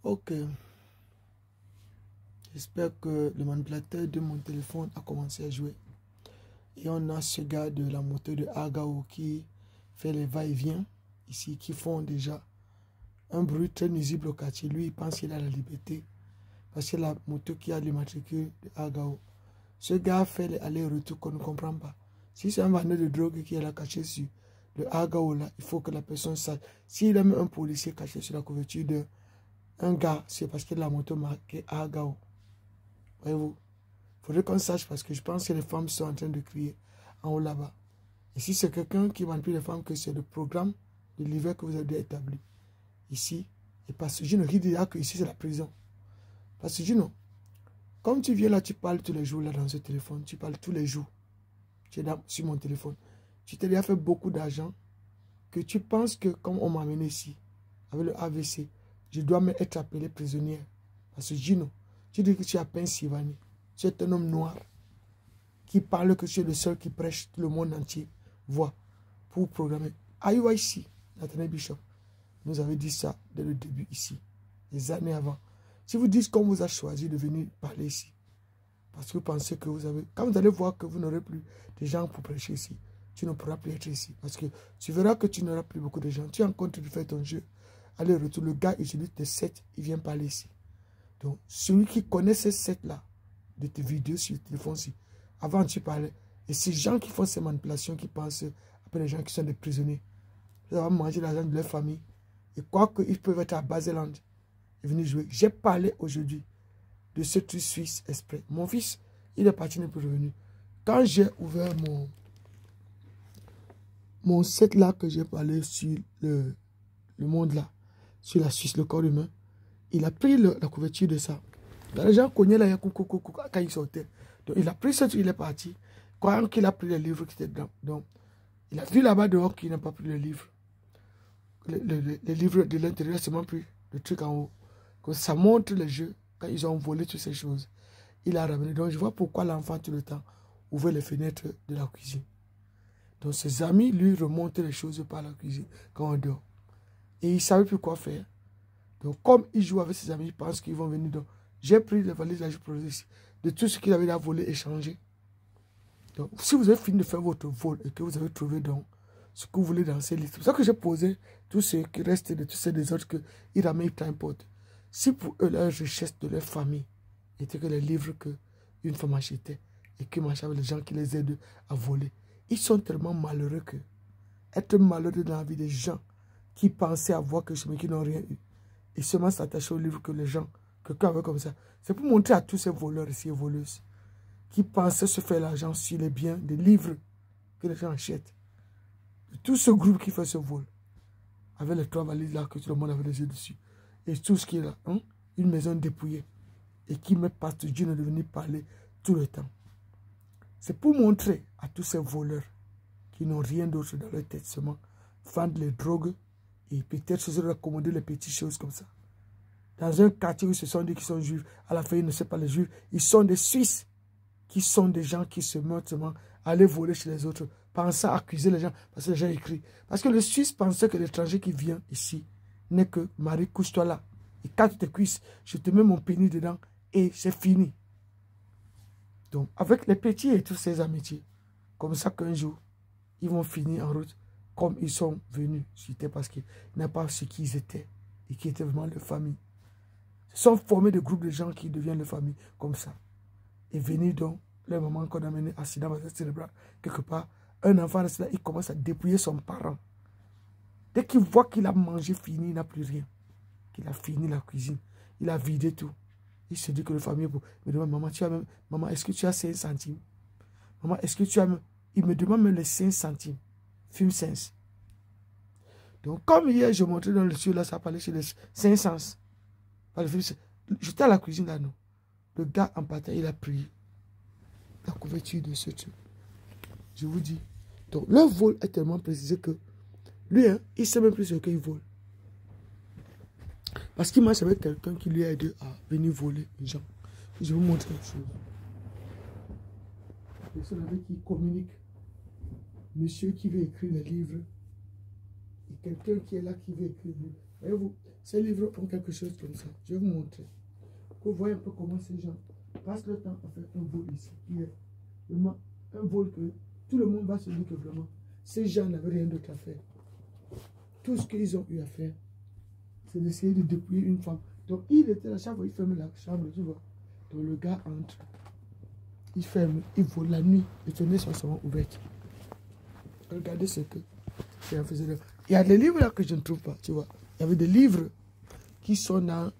Ok. J'espère que le manipulateur de mon téléphone a commencé à jouer. Et on a ce gars de la moto de Agao qui fait les va-et-vient ici, qui font déjà un bruit très nuisible au quartier. Lui, il pense qu'il a la liberté parce que la moto qui a le matricule de Agao. Ce gars fait les allers-retours qu'on ne comprend pas. Si c'est un vendeur de drogue qui est là caché sur le Agao, là, il faut que la personne sache. S'il aime un policier caché sur la couverture d'un gars, c'est parce que la moto marquée Agao. Voyez-vous? Il faudrait qu'on sache parce que je pense que les femmes sont en train de crier en haut là-bas. Et si c'est quelqu'un qui manipule les femmes, que c'est le programme de l'hiver que vous avez établi ici, et parce que je ne dis déjà que ici c'est la prison. Parce que Juno, comme tu viens là, tu parles tous les jours là dans ce téléphone, tu parles tous les jours, tu es là sur mon téléphone. Tu t'es déjà fait beaucoup d'argent que tu penses que comme on m'a amené ici, avec le AVC, je dois me être appelé prisonnière. Parce que Juno, tu dis que tu es à Pennsylvanie, tu es un homme noir qui parle que tu es le seul qui prêche, tout le monde entier voit pour programmer. IYC, Nathaniel Bishop, nous avait dit ça dès le début ici, des années avant. Si vous dites qu'on vous a choisi de venir parler ici, parce que vous pensez que vous avez... Quand vous allez voir que vous n'aurez plus de gens pour prêcher ici, tu ne pourras plus être ici. Parce que tu verras que tu n'auras plus beaucoup de gens. Tu es en train de faire ton jeu. Allez, retour, le gars utilise tes sets, il vient parler ici. Donc, celui qui connaît ces sets-là, de tes vidéos sur le téléphone-ci, avant tu parlais, et ces gens qui font ces manipulations, qui pensent après les gens qui sont des prisonniers, ils vont manger l'argent de leur famille, et quoi qu'ils peuvent être à Baseland et venir jouer. J'ai parlé aujourd'hui de ce truc suisse exprès. Mon fils, il est parti, n'est plus revenu. Quand j'ai ouvert mon set là que j'ai parlé sur le monde là, sur la Suisse, le corps humain, il a pris la couverture de ça. Les gens cognaient là, quand il sortait. Donc il a pris ça, il est parti. Croyant qu'il a pris les livres qui étaient dedans. Donc il a vu là-bas dehors qu'il n'a pas pris le livre. Les livres de l'intérieur, c'est même plus le truc en haut. Comme ça montre le jeu quand ils ont volé toutes ces choses. Il a ramené. Donc je vois pourquoi l'enfant tout le temps ouvrait les fenêtres de la cuisine. Donc ses amis lui remontaient les choses par la cuisine quand on dort. Et il ne savait plus quoi faire. Donc comme il joue avec ses amis, il pense qu'ils vont venir. Donc j'ai pris les valises là, je produis ici, de tout ce qu'il avait là volé et changé. Donc si vous avez fini de faire votre vol et que vous avez trouvé donc ce que vous voulez dans ces listes, c'est pour ça que j'ai posé tout ce qui reste de tous ces des autres qu'ils ramènent, peu importe. Si pour eux, leur richesse de leur famille était que les livres qu'une femme achetait et qui marchaient avec les gens qui les aident à voler, ils sont tellement malheureux que être malheureux dans la vie des gens qui pensaient avoir quelque chose mais qui n'ont rien eu et seulement s'attacher aux livres que les gens, que quelqu'un avait comme ça, c'est pour montrer à tous ces voleurs ici et voleuses qui pensaient se faire l'argent sur les biens des livres que les gens achètent. Tout ce groupe qui fait ce vol, avec les 3 valises là que tout le monde avait les yeux dessus, et tout ce qui est là, hein, une maison dépouillée, et qui met Pasteur Dieu de venir parler tout le temps. C'est pour montrer à tous ces voleurs qui n'ont rien d'autre dans leur tête, seulement vendre les drogues et peut-être se raccommoder les petites choses comme ça. Dans un quartier où ils se sont dit qu'ils sont juifs, à la fin ils ne savent pas les juifs, ils sont des Suisses qui sont des gens qui se mettent seulement à aller voler chez les autres, pensant accuser les gens parce que les gens écrivent. Parce que le Suisse pensait que l'étranger qui vient ici n'est que Marie, couche-toi là. Et quand tu tes cuisses, je te mets mon pénis dedans et c'est fini. Donc, avec les petits et tous ces amitiés, comme ça qu'un jour, ils vont finir en route comme ils sont venus. C'était parce qu'ils n'avaient pas ce qu'ils étaient et qui étaient vraiment leur famille. Ils sont formés de groupes de gens qui deviennent leur famille comme ça. Et venir donc, le moment qu'on a mené accident cérébral, quelque part, un enfant reste là, il commence à dépouiller son parent. Dès qu'il voit qu'il a mangé fini, il n'a plus rien. Qu'il a fini la cuisine, il a vidé tout. Il se dit que le famille me demande, maman, maman, est-ce que tu as 5 centimes? Maman, est-ce que tu as... Il me demande même les 5 centimes. Film sens. Donc, comme hier, je montrais dans le studio, là, ça parlait sur les 500. J'étais à la cuisine, là, non. Le gars en partant, il a pris la couverture de ce truc. Je vous dis. Donc, leur vol est tellement précisé que lui, hein, il ne sait même plus ce qu'il vole. Parce qu'il marche avec quelqu'un qui lui a aidé à venir voler les gens. Je vais vous montrer une chose. La personne avec qui il communique. Monsieur qui veut écrire les livres. Et quelqu'un qui est là qui veut écrire les livres. Voyez-vous, Ces livres ont quelque chose comme ça. Je vais vous montrer. Pour voir un peu comment ces gens passent le temps à faire un vol ici. Qui est vraiment un vol que tout le monde va se dire que vraiment, ces gens n'avaient rien d'autre à faire. Tout ce qu'ils ont eu à faire, c'est d'essayer de dépouiller une femme. Donc il était là, chaque fois il ferme la chambre, tu vois. Donc le gars entre. Il ferme, il vole la nuit. Les fenêtres sont souvent ouvertes. Regardez ce que j'ai fait. Il y a des livres là que je ne trouve pas, tu vois. Il y avait des livres qui sont dans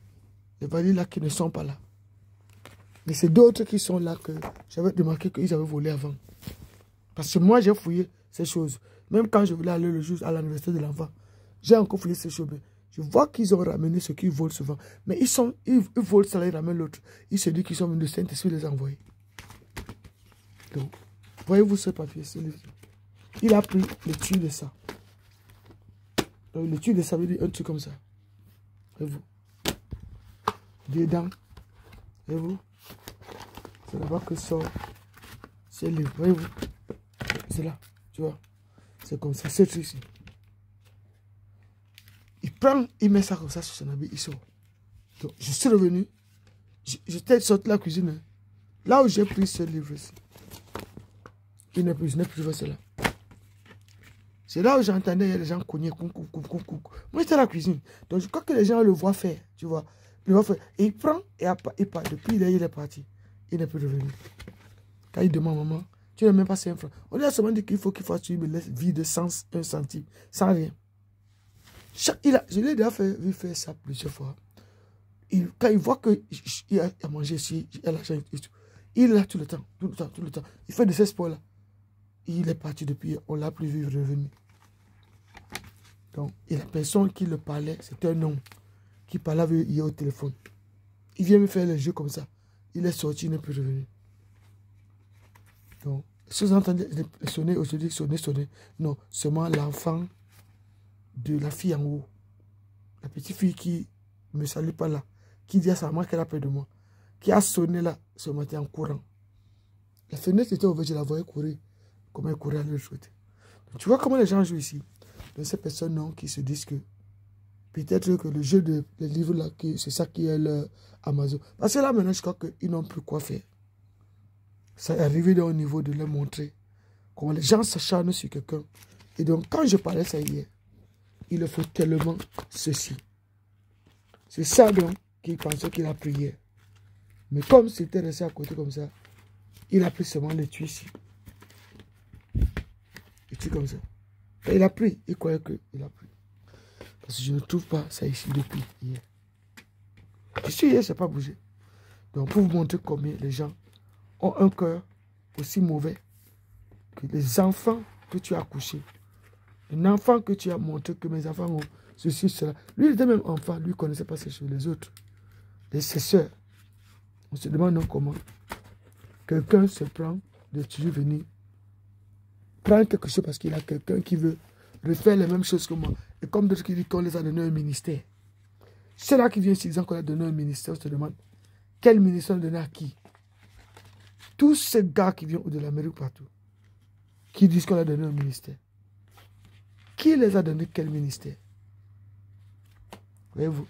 les valises là qui ne sont pas là. Mais c'est d'autres qui sont là que j'avais remarqué qu'ils avaient volé avant. Parce que moi j'ai fouillé ces choses. Même quand je voulais aller le jour à l'anniversaire de l'enfant, j'ai encore fouillé ces choses. Je vois qu'ils ont ramené ce qu'ils volent souvent. Mais ils volent ça, ils ramènent l'autre. Ils se disent qu'ils sont venus de Saint-Esprit les envoyer. Donc, voyez-vous ce papier, ce livre. Il a pris le tuyau de ça. Donc, le tuyau de ça veut dire un truc comme ça. Voyez-vous. Dedans. Voyez-vous. C'est là-bas que sort ce livre. Voyez-vous. C'est là. Tu vois. C'est comme ça. C'est truc ici. Il prend, il met ça comme ça sur son habit, il sort. Donc, je suis revenu. J'étais sorti de la cuisine. Hein. Là où j'ai pris ce livre-ci. Je n'ai plus voir cela. C'est là où j'entendais les gens cogner. Moi, j'étais à la cuisine. Donc, je crois que les gens le voient faire. Tu vois. Le voient faire. Et il prend et il part. Depuis, il est parti. Il n'est plus revenu. Quand il demande, maman, tu n'as même pas 5 francs. On lui a seulement dit qu'il faut tu me laisses vide sans 1 centime. Sans rien. Je l'ai déjà vu faire ça plusieurs fois. Quand il voit qu'il a mangé ici, il a l'argent et tout. Il est là tout le temps. Il fait de ces sports-là. Il est parti depuis, on l'a plus vu revenir. Donc, et la personne qui le parlait, c'était un homme qui parlait avec hier au téléphone. Il vient me faire les jeux comme ça. Il est sorti, il n'est plus revenu. Donc, si vous entendez sonner aujourd'hui, sonner, non, seulement l'enfant de la fille en haut. La petite fille qui ne me salue pas là, qui dit à sa maman qu'elle a peur de moi, qui a sonné là ce matin en courant. La fenêtre était ouverte, je la voyais courir. Comment elle courait à l'autre côté. Tu vois comment les gens jouent ici. Donc ces personnes non, qui se disent que peut-être que le jeu de les livres là, c'est ça qui est leur Amazon. Parce que là maintenant, je crois qu'ils n'ont plus quoi faire. Ça est arrivé au niveau de leur montrer comment les gens s'acharnent sur quelqu'un. Et donc quand je parlais ça hier, il faut tellement ceci. C'est ça donc qu'il pensait qu'il a pris hier. Mais comme c'était resté à côté comme ça, il a pris seulement les tuyaux ici. Et tout comme ça. Et il a pris. Il croyait qu'il a pris. Parce que je ne trouve pas ça ici depuis hier. Je suis hier, ça n'a pas bougé. Donc pour vous montrer combien les gens ont un cœur aussi mauvais que les enfants que tu as accouchés. Un enfant que tu as montré que mes enfants ont ceci, cela. Lui, il était même enfant. Lui, il ne connaissait pas ces choses. Les autres, ses soeurs. On se demande donc comment quelqu'un se prend de toujours venir prendre quelque chose parce qu'il a quelqu'un qui veut refaire les mêmes choses que moi. Et comme d'autres qui disent qu'on les a donné un ministère. Ceux-là qui viennent ici disant qu'on a donné un ministère, on se demande quel ministère on a donné à qui? Tous ces gars qui viennent de l'Amérique partout, qui disent qu'on a donné un ministère. Qui les a donné quel ministère? Voyez-vous,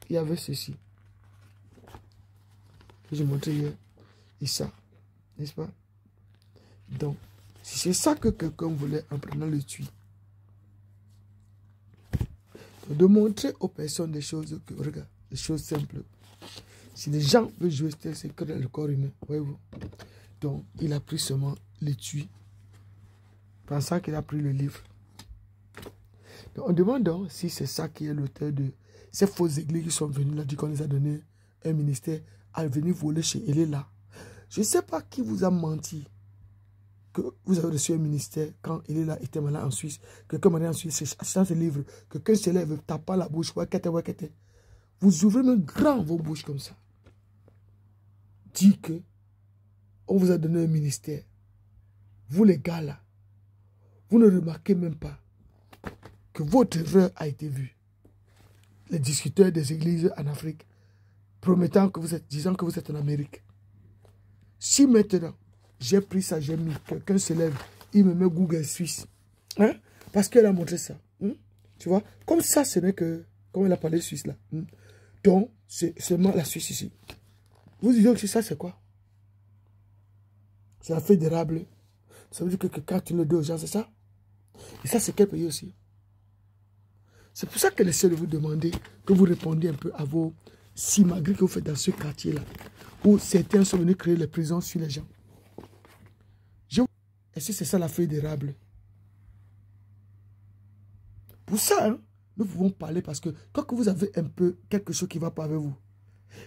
il y avait ceci. Que je montrais hier. Et ça, n'est-ce pas? Donc, si c'est ça que quelqu'un voulait en prenant le tuyau, de montrer aux personnes des choses que, regarde, des choses simples. Si les gens veulent jouer, c'est que le corps humain, voyez-vous. Donc, il a pris seulement le tuyau, pensant qu'il a pris le livre. Donc, on demande donc si c'est ça qui est l'auteur de ces fausses églises qui sont venues là, dit qu'on les a donné un ministère, à venir voler chez elle là. Je ne sais pas qui vous a menti que vous avez reçu un ministère quand il est là, était malade en Suisse. Quelqu'un m'a dit en Suisse, achetant ce livre, quelqu'un se lève, tape pas la bouche, vous ouvrez même grand vos bouches comme ça. Dit que on vous a donné un ministère. Vous les gars là, vous ne remarquez même pas que votre erreur a été vue. Les discuteurs des églises en Afrique, promettant que vous êtes, disant que vous êtes en Amérique. Si maintenant, j'ai pris ça, j'ai mis, quelqu'un se lève, il me met Google Suisse. Hein? Parce qu'elle a montré ça. Hein? Tu vois, comme ça, ce n'est que, comme elle a parlé de Suisse là. Donc, c'est seulement la Suisse ici. Vous dites que ça, c'est quoi? C'est la feuille d'érable. Ça veut dire que quand tu le dis aux gens, c'est ça? Et ça, c'est quel pays aussi? C'est pour ça qu'elle essaie de vous demander que vous répondiez un peu à vos simagrées que vous faites dans ce quartier-là, où certains sont venus créer les prisons sur les gens. Est-ce que c'est ça la feuille d'érable? Pour ça, hein, nous pouvons parler parce que quand vous avez un peu quelque chose qui ne va pas avec vous,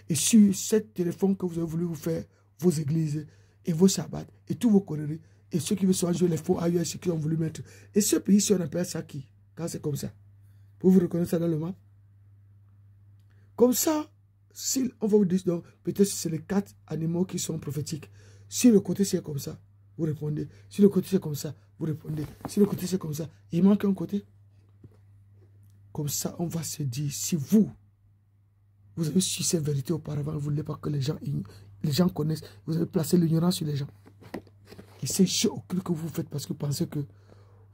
et sur ce téléphone que vous avez voulu vous faire vos églises et vos sabbats et tous vos conneries, et ceux qui veulent soit jouer les faux AUS, ceux qui ont voulu mettre. Et ce pays-ci, on appelle ça qui? Quand c'est comme ça. Vous reconnaissez ça dans le map? Comme ça, si on va vous dire, peut-être c'est les 4 animaux qui sont prophétiques. Si le côté c'est comme ça, vous répondez. Si le côté c'est comme ça, vous répondez. Si le côté c'est comme ça, il manque un côté. Comme ça, on va se dire, si vous avez su ces vérités auparavant, vous ne voulez pas que les gens connaissent, vous avez placé l'ignorance sur les gens. Et c'est jeu occulte que vous faites parce que vous pensez que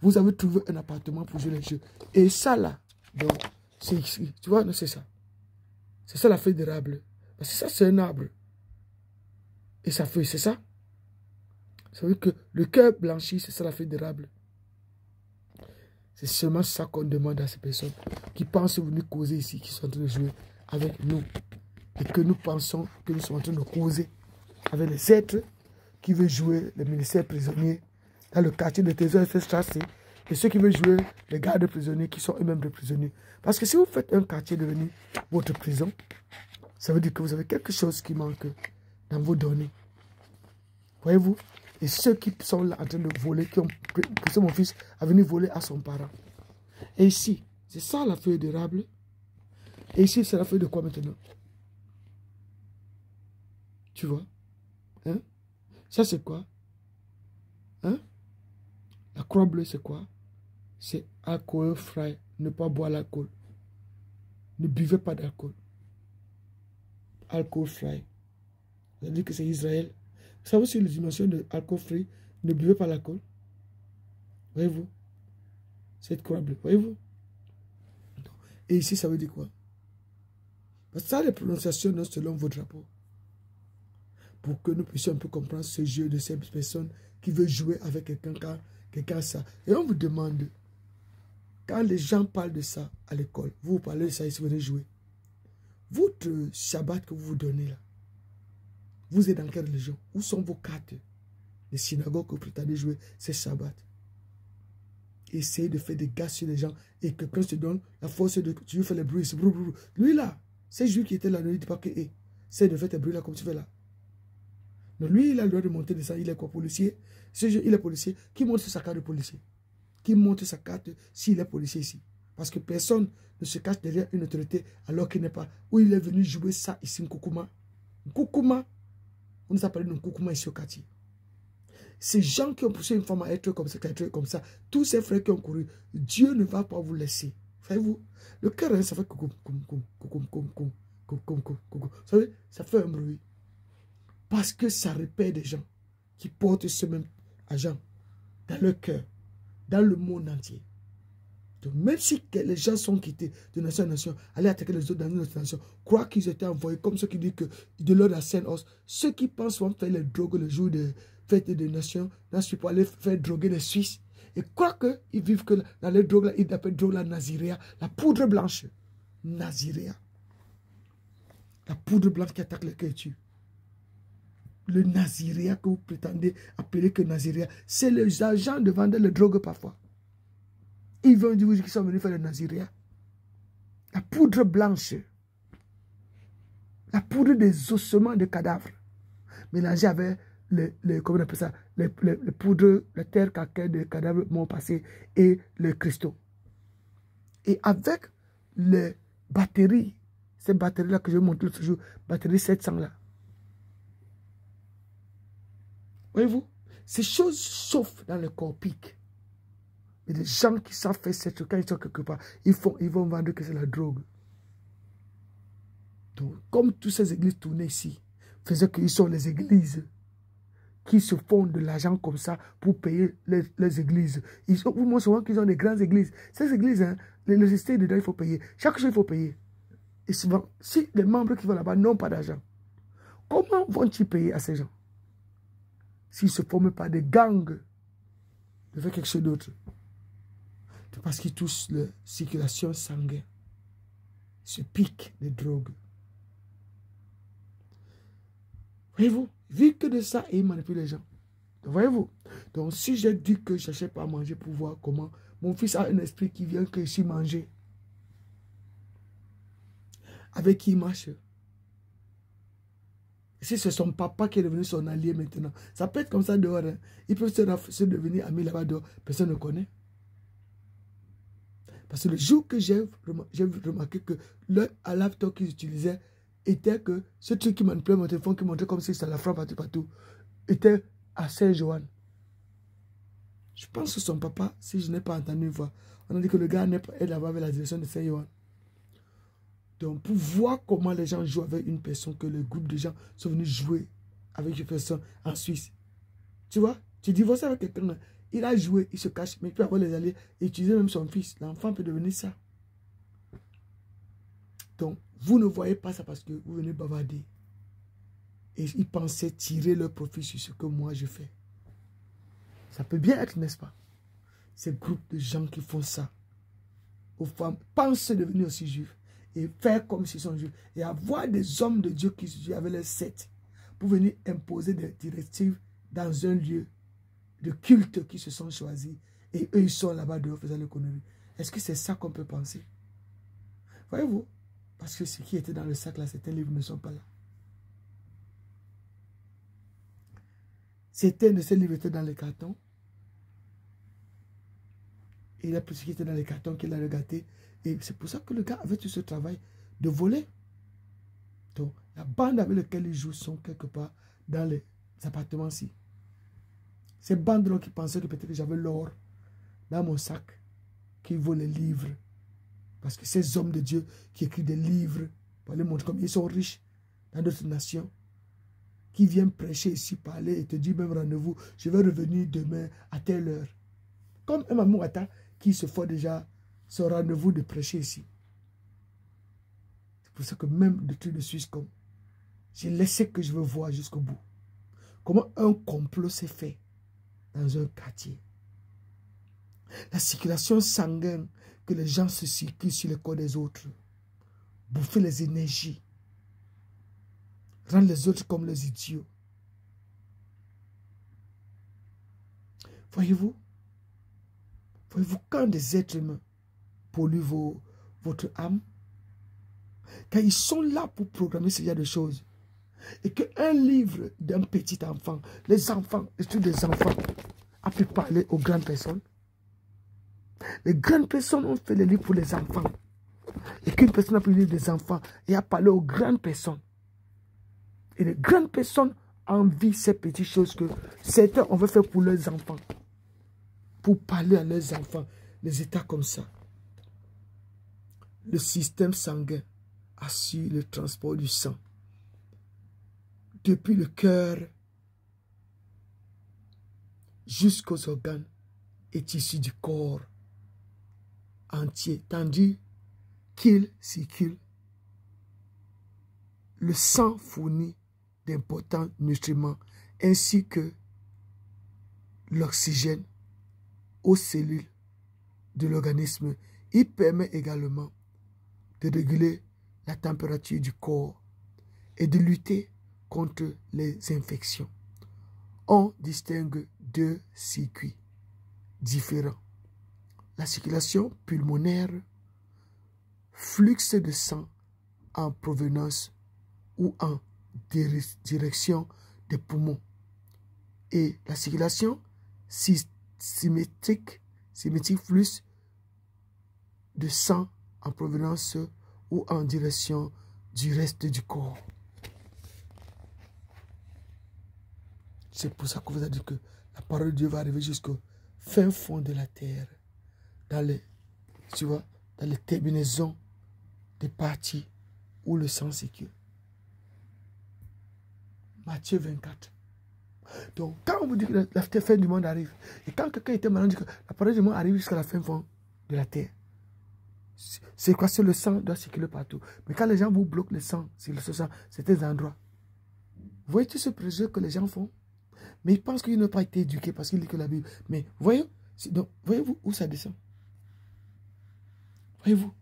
vous avez trouvé un appartement pour jouer les jeux. Et ça là, donc, tu vois, non, c'est ça. C'est ça la feuille d'érable. Parce que ça, c'est un arbre. Et sa feuille, c'est ça. Ça veut dire que le cœur blanchi, c'est ça la feuille d'érable. C'est seulement ça qu'on demande à ces personnes qui pensent venir causer ici, qui sont en train de jouer avec nous. Et que nous pensons que nous sommes en train de causer avec les êtres qui veulent jouer les ministères prisonniers dans le quartier de Trésor FSTC et ceux qui veulent jouer les gardes prisonniers qui sont eux-mêmes des prisonniers. Parce que si vous faites un quartier devenir votre prison, ça veut dire que vous avez quelque chose qui manque dans vos données. Voyez-vous? Et ceux qui sont là en train de voler, qui ont poussé mon fils à venir voler à son parent. Et ici, c'est ça la feuille d'érable. Et ici, c'est la feuille de quoi maintenant? Tu vois? Hein? Ça, c'est quoi? Hein? La croix bleue, c'est quoi? C'est alcool frais. Ne pas boire l'alcool. Ne buvez pas d'alcool. Alcool frais. Vous avez dit que c'est Israël. Vous savez aussi les dimensions de alcool free. Ne buvez pas l'alcool. Voyez-vous? Cette croix bleue. Voyez-vous? Et ici, ça veut dire quoi? Parce que ça, les prononciations sont selon vos drapeaux. Pour que nous puissions un peu comprendre ce jeu de ces personnes qui veulent jouer avec quelqu'un quand quelqu'un a ça. Et on vous demande, quand les gens parlent de ça à l'école, vous parlez de ça ici, vous venez jouer. Votre Shabbat que vous vous donnez là, vous êtes dans quelle religion? Où sont vos cartes? Les synagogues que vous prétendez jouer, c'est Shabbat. Essayez de faire des gars sur les gens et que quelqu'un se donne la force de... Tu lui fais les bruits, brou, brou. Lui là, c'est Jules qui était là, ne dit pas que... c'est de faire tes bruits là comme tu fais là. Mais lui, il a le droit de monter de ça. Il est quoi, policier? Il est policier. Qui montre sa carte de policier? Qui montre sa carte s'il est policier ici? Parce que personne ne se cache derrière une autorité alors qu'il n'est pas... Où il est venu jouer ça ici, Nkoukouma. Nkoukouma. On nous a parlé de Nkoukouma ici au quartier. Ces gens qui ont poussé une femme à être comme ça, tous ces frères qui ont couru, Dieu ne va pas vous laisser. Voyez-vous? Le cœur, ça fait coucou, vous savez, ça fait un bruit. Parce que ça répète des gens qui portent ce même agent dans leur cœur, dans le monde entier. Donc, même si les gens sont quittés de nation en nation, aller attaquer les autres dans une autre nation, croient qu'ils étaient envoyés comme ceux qui disent que de l'or à Saint-Os, ceux qui pensent vont faire les drogues le jour de fête des nations, pour aller faire droguer les Suisses, et croient qu'ils vivent que dans les drogues, là, ils appellent drogue la naziréa, la poudre blanche. Naziréa. La poudre blanche qui attaque le cœur et tue. Le naziréa que vous prétendez appeler que naziréa, c'est les agents de vendre les drogues parfois. Ils vont dire qu'ils sont venus faire le naziréa. La poudre blanche. La poudre des ossements de cadavres. Mélangée avec comment on appelle ça, les poudres, la terre calcaire de cadavres m'ont passé et le cristaux. Et avec les batteries, ces batteries-là que je vais montrer l'autre jour, batterie 700 là. Voyez-vous, ces choses sauf dans le corps pique. Mais des gens qui savent faire cette chose, quand ils sont quelque part, ils vont vendre que c'est la drogue. Donc, comme toutes ces églises tournées ici, faisaient qu'ils sont les églises qui se font de l'argent comme ça pour payer les églises. Vous montrez souvent qu'ils ont des grandes églises. Ces églises, hein, l'électricité dedans, il faut payer. Chaque jour, il faut payer. Et souvent, si les membres qui vont là-bas n'ont pas d'argent, comment vont-ils payer à ces gens? S'ils ne se forment pas des gangs de faire quelque chose d'autre. C'est parce qu'ils touchent la circulation sanguine. Ce pic de drogue. Voyez-vous, vu que de ça, il manipule les gens. Voyez-vous, donc si j'ai dit que je n'achète pas à manger pour voir comment mon fils a un esprit qui vient que ici manger, avec qui il marche. Si c'est son papa qui est devenu son allié maintenant, ça peut être comme ça dehors. Hein. Ils peuvent se devenir amis là-bas dehors. Personne ne connaît. Parce que le jour que j'ai remarqué que le laptop qu'ils utilisaient était que ce truc qui manipulait mon téléphone, qui montrait comme si ça la frappe partout, était à Saint-Joanne. Je pense que son papa, si je n'ai pas entendu une fois, on a dit que le gars est là-bas avec la direction de Saint-Joanne. Donc, pour voir comment les gens jouent avec une personne, que le groupe de gens sont venus jouer avec une personne en Suisse. Tu vois, tu divorces avec quelqu'un, il a joué, il se cache, mais il peut avoir les alliés et utiliser même son fils. L'enfant peut devenir ça. Donc, vous ne voyez pas ça parce que vous venez bavarder. Et ils pensaient tirer leur profit sur ce que moi je fais. Ça peut bien être, n'est-ce pas? Ces groupes de gens qui font ça aux femmes pensent devenir aussi juifs et faire comme s'ils sont juifs. Et avoir des hommes de Dieu qui se avec les sectes pour venir imposer des directives dans un lieu de culte qui se sont choisis. Et eux, ils sont là-bas dehors faisant l'économie. Est-ce que c'est ça qu'on peut penser? Voyez-vous? Parce que ce qui était dans le sac là, certains livres ne sont pas là. Certains de ces livres étaient dans les cartons. Et il a pris ce qui était dans les cartons qu'il a regardé. Et c'est pour ça que le gars avait tout ce travail de voler. Donc, la bande avec laquelle il joue sont quelque part dans les appartements-ci. Ces bandes-là qui pensaient que peut-être que j'avais l'or dans mon sac, qui volent les livres. Parce que ces hommes de Dieu qui écrivent des livres pour les montrer comme ils sont riches dans d'autres nations, qui viennent prêcher ici, parler et te dire même rendez-vous, je vais revenir demain à telle heure. Comme un Mamouata qui se fait déjà son rendez-vous de prêcher ici. C'est pour ça que même le truc de Suisse, comme j'ai laissé que je veux voir jusqu'au bout. Comment un complot s'est fait dans un quartier. La circulation sanguine que les gens se circulent sur le corps des autres. Bouffer les énergies. Rendre les autres comme les idiots. Voyez-vous? Voyez-vous, quand des êtres humains polluent votre âme, quand ils sont là pour programmer ce genre de choses, et qu'un livre d'un petit enfant, les enfants, les trucs des enfants, a pu parler aux grandes personnes, les grandes personnes ont fait les livres pour les enfants, et qu'une personne a pu lire des enfants et a parlé aux grandes personnes, et les grandes personnes envient ces petites choses que certains on veut faire pour leurs enfants, pour parler à leurs enfants, les états comme ça. Le système sanguin assure le transport du sang depuis le cœur jusqu'aux organes et tissus du corps entier, tandis qu'il circule. Le sang fournit d'importants nutriments ainsi que l'oxygène aux cellules de l'organisme. Il permet également de réguler la température du corps et de lutter contre les infections. On distingue deux circuits différents. La circulation pulmonaire, flux de sang en provenance ou en direction des poumons. Et la circulation symétrique flux de sang en provenance ou en direction du reste du corps. C'est pour ça qu'on vous a dit que la parole de Dieu va arriver jusqu'au fin fond de la terre. Dans les, tu vois, dans les terminaisons des parties où le sang circule. Matthieu 24. Donc, quand on vous dit que la fin du monde arrive, et quand quelqu'un était malade, on dit que la parole du monde arrive jusqu'à la fin fond de la terre. C'est quoi? C'est le sang doit circuler partout. Mais quand les gens vous bloquent le sang, c'est des endroits. Voyez-vous ce projet que les gens font? Mais ils pensent qu'ils n'ont pas été éduqués parce qu'ils lisent que la Bible. Mais voyez-vous où ça descend? Voyez-vous?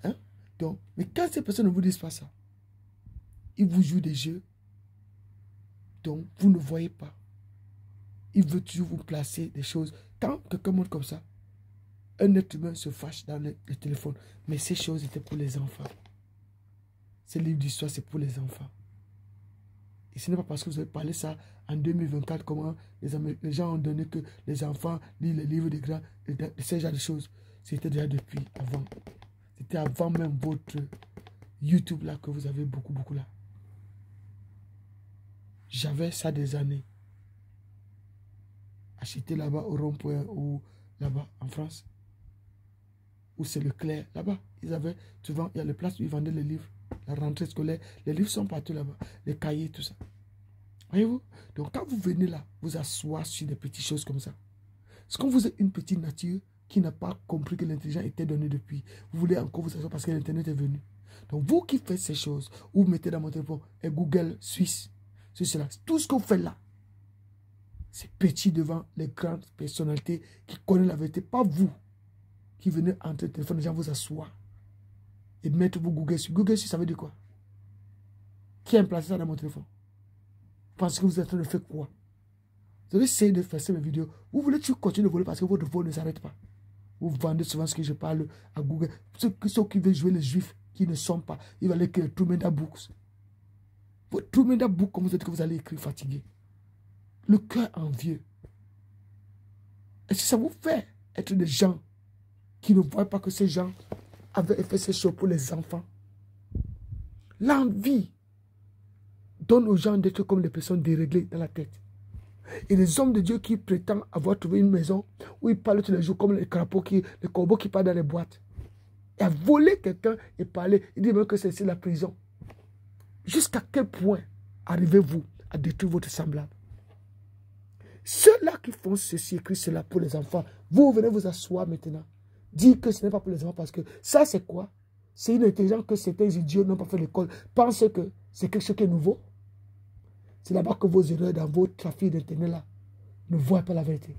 Hein? Donc, mais quand ces personnes ne vous disent pas ça, ils vous jouent des jeux dont vous ne voyez pas. Ils veulent toujours vous placer des choses. Quand quelqu'un montre comme ça, un être humain se fâche dans le téléphone. Mais ces choses étaient pour les enfants. Ces livres d'histoire, c'est pour les enfants. Et ce n'est pas parce que vous avez parlé ça en 2024, comment les gens ont donné que les enfants lisent les livres des grands, ce genre de choses. C'était déjà depuis avant. C'était avant même votre YouTube là que vous avez beaucoup là. J'avais ça des années. Acheté là-bas au rond-point ou là-bas en France. Où c'est le clair, là-bas. Ils avaient, souvent, il y a les places où ils vendaient les livres. La rentrée scolaire, les livres sont partout là-bas. Les cahiers, tout ça. Voyez-vous? Donc quand vous venez là, vous asseoir sur des petites choses comme ça. C'est quand vous êtes une petite nature qui n'a pas compris que l'intelligence était donnée depuis. Vous voulez encore vous asseoir parce que l'Internet est venu. Donc vous qui faites ces choses, vous mettez dans mon téléphone et Google Suisse, cela. Tout ce que vous faites là, c'est petit devant les grandes personnalités qui connaissent la vérité. Pas vous qui venez entrer le téléphone, les gens vous asseoir et mettre vos Google Suisse. Google Suisse, ça veut dire quoi? Qui a placé ça dans mon téléphone? Parce que vous êtes en train de faire quoi? Vous avez essayé de faire ces vidéos. Vous voulez toujours continuer de voler parce que votre vol ne s'arrête pas. Vous vendez souvent ce que je parle à Google. Ceux qui veulent jouer les juifs, qui ne sont pas, ils vont aller écrire Trumenda Books. Votre Trumenda Book, comme vous êtes que vous allez écrire fatigué. Le cœur envieux. Est-ce que ça vous fait être des gens qui ne voient pas que ces gens avaient fait ces choses pour les enfants? L'envie donne aux gens d'être comme les personnes déréglées dans la tête. Et les hommes de Dieu qui prétendent avoir trouvé une maison où ils parlent tous les jours comme les crapauds, les corbeaux qui parlent dans les boîtes. Et à voler quelqu'un et parler, il dit même que c'est la prison. Jusqu'à quel point arrivez-vous à détruire votre semblable? Ceux-là qui font ceci, écrit cela pour les enfants, vous venez vous asseoir maintenant. Dire que ce n'est pas pour les enfants parce que ça c'est quoi? C'est une intelligence que certains idiots n'ont pas fait l'école. Pensent que c'est quelque chose qui est nouveau. C'est là-bas que vos erreurs dans vos trafics d'internet là ne voient pas la vérité.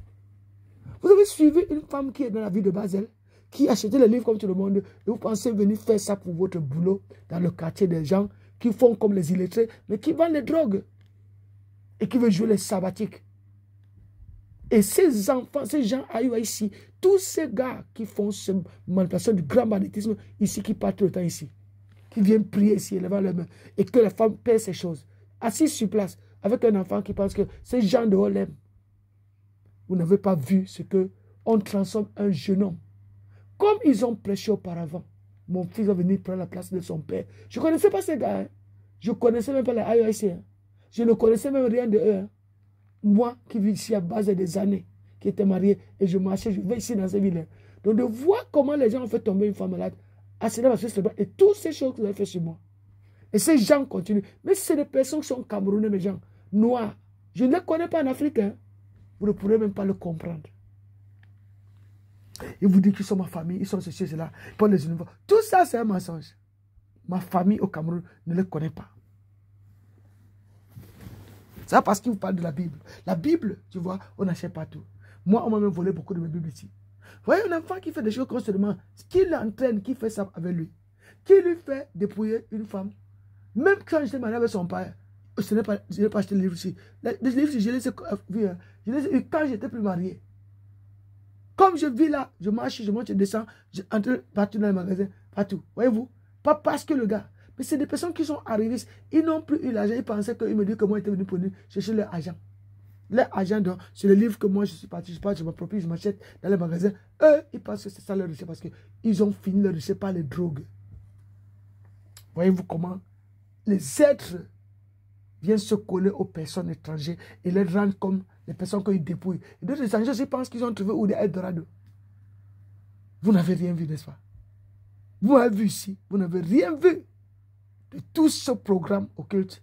Vous avez suivi une femme qui est dans la ville de Basel, qui achetait les livres comme tout le monde, et vous pensez venir faire ça pour votre boulot dans le quartier des gens qui font comme les illettrés, mais qui vendent les drogues et qui veulent jouer les sabbatiques. Et ces enfants, ces gens ici, tous ces gars qui font cette manipulation du grand banditisme ici, qui partent le temps ici, qui viennent prier ici, élevant leurs mains, et que la femme paie ces choses, assis sur place, avec un enfant qui pense que ces gens de haut l'aiment. Vous n'avez pas vu ce que on transforme un jeune homme. Comme ils ont prêché auparavant, mon fils va venir prendre la place de son père. Je ne connaissais pas ces gars. Hein. Je ne connaissais même pas les AIC. Hein. Je ne connaissais même rien de eux. Hein. Moi qui vis ici à base des années, qui était marié, et je marchais, je vais ici dans ces villes. Donc de voir comment les gens ont fait tomber une femme malade, et toutes ces choses que vous avez fait sur moi. Et ces gens continuent. Mais c'est des personnes qui sont camerounais, mes gens, noirs. Je ne les connais pas en Afrique. Hein. Vous ne pourrez même pas le comprendre. Ils vous disent qu'ils sont ma famille, ils sont ceci, cela. Pour les uniformes. Tout ça, c'est un mensonge. Ma famille au Cameroun ne les connaît pas. C'est parce qu'ils vous parlent de la Bible. La Bible, tu vois, on n'achète pas tout. Moi, on m'a même volé beaucoup de mes Bibles ici. Vous voyez un enfant qui fait des choses constamment, qui l'entraîne, qui fait ça avec lui, qui lui fait dépouiller une femme. Même quand j'étais marié avec son père, je n'ai pas acheté le livre ici. Les livres, je les ai vus quand j'étais plus marié. Comme je vis là, je marche, je monte, je descends, je entre partout dans les magasins, partout. Voyez-vous? Pas parce que le gars. Mais c'est des personnes qui sont arrivées, ils n'ont plus eu l'argent, ils pensaient qu'ils me disent que moi j'étais venu pour chercher leur argent. Leur argent, c'est le livre que moi je suis parti, je m'approprie, je m'achète dans les magasins. Eux, ils pensent que c'est ça leur richesse parce qu'ils ont fini leur richesse par les drogues. Voyez-vous comment les êtres viennent se coller aux personnes étrangères et les rendre comme les personnes qu'ils dépouillent. Et d'autres étrangers aussi pensent qu'ils ont trouvé où des Eldorado. Vous n'avez rien vu, n'est-ce pas? Vous avez vu ici, vous n'avez rien vu de tout ce programme occulte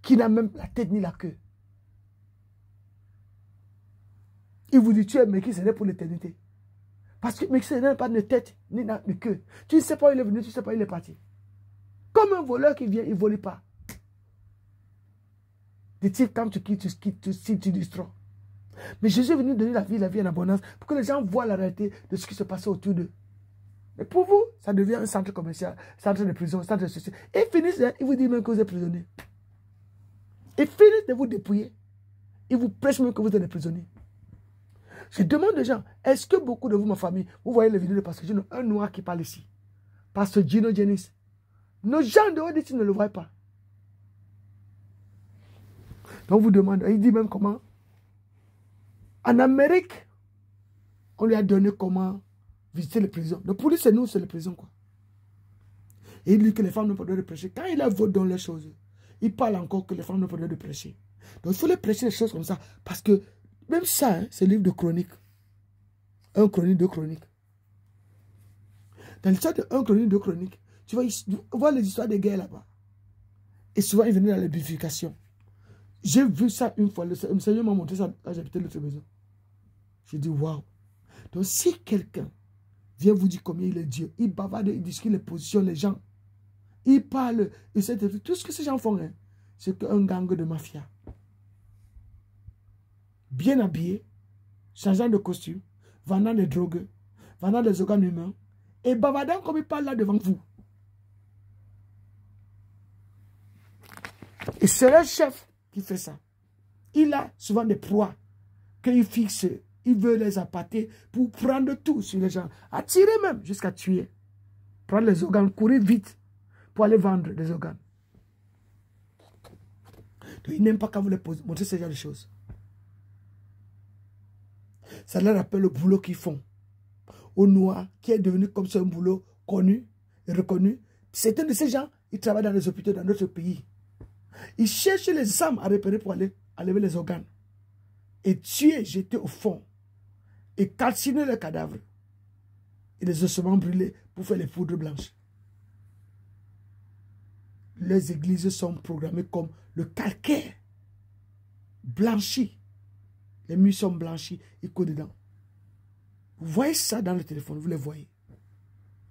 qui n'a même la tête ni la queue. Il vous dit, tu es mais qui serait pour l'éternité. Parce que Mexique n'a pas de tête, ni de queue. Tu ne sais pas où il est venu, tu ne sais pas où il est parti. Comme un voleur qui vient, il ne vole pas. The thief come to kill, to steal, to destroy. Mais Jésus est venu donner la vie en abondance, pour que les gens voient la réalité de ce qui se passe autour d'eux. Mais pour vous, ça devient un centre commercial, centre de prison, centre de société. Et ils finissent, ils vous disent même que vous êtes prisonnier. Ils finissent de vous dépouiller. Ils vous prêchent même que vous êtes des prisonniers. Je demande aux gens, est-ce que beaucoup de vous, ma famille, vous voyez les vidéos de Pasteur Gino, un noir qui parle ici, Pasteur Gino Jennings. Nos gens de haut d'ici ne le voient pas. Donc vous demandez, il dit même comment. En Amérique, on lui a donné comment visiter les prisons. Donc pour lui, c'est nous, c'est les prisons, quoi. Et il dit que les femmes n'ont pas le droit de prêcher. Quand il a voté dans les choses, il parle encore que les femmes n'ont pas le droit de prêcher. Donc il faut les prêcher des choses comme ça. Parce que même ça, hein, c'est le livre de chronique. Un chronique, deux chroniques. Dans l'histoire de un chronique, deux chroniques, tu vas voir les histoires des guerres là-bas. Et souvent, ils venaient dans la bification. J'ai vu ça une fois. Le Seigneur m'a montré ça quand j'habitais l'autre maison. J'ai dit, waouh. Donc, si quelqu'un vient vous dire combien il est Dieu, il bavarde, il discute les positions, les gens, il parle, il sait tout ce que ces gens font, hein, c'est qu'un gang de mafia. Bien habillé, changeant de costume, vendant des drogues, vendant des organes humains, et bavardant comme il parle là devant vous. Et c'est le chef qui fait ça. Il a souvent des proies qu'il fixe. Il veut les appâter pour prendre tout sur les gens. Attirer même jusqu'à tuer. Prendre les organes, courir vite pour aller vendre des organes. Donc, il n'aime pas quand vous les montrez ce genre de choses. Ça leur rappelle le boulot qu'ils font. Au noir, qui est devenu comme ça un boulot connu et reconnu. Certains de ces gens, ils travaillent dans les hôpitaux dans d'autres pays. Ils cherchent les âmes à repérer pour aller enlever les organes. Et tuer, jeter au fond. Et calciner les cadavres. Et les ossements brûlés pour faire les poudres blanches. Les églises sont programmées comme le calcaire. Blanchi. Les murs sont blanchis. Il coule dedans. Vous voyez ça dans le téléphone. Vous les voyez.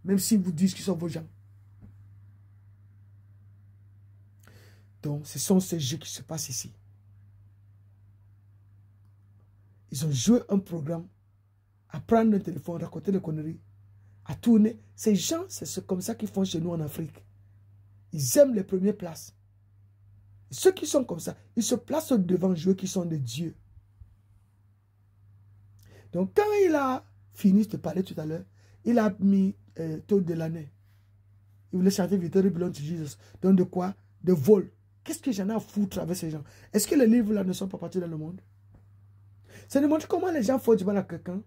Même s'ils vous disent qu'ils sont vos gens. Donc, ce sont ces jeux qui se passent ici. Ils ont joué un programme à prendre un téléphone, raconter des conneries, à tourner. Ces gens, c'est comme ça qu'ils font chez nous en Afrique. Ils aiment les premières places. Et ceux qui sont comme ça, ils se placent devant eux qui sont des dieux. Donc, quand il a fini de parler tout à l'heure, il a mis taux de l'année. Il voulait chanter Victory Belongs to Jesus. Donc, de quoi? De vol. Qu'est-ce que j'en ai à foutre avec ces gens? Est-ce que les livres là ne sont pas partis dans le monde? Ça nous montre comment les gens font du mal à quelqu'un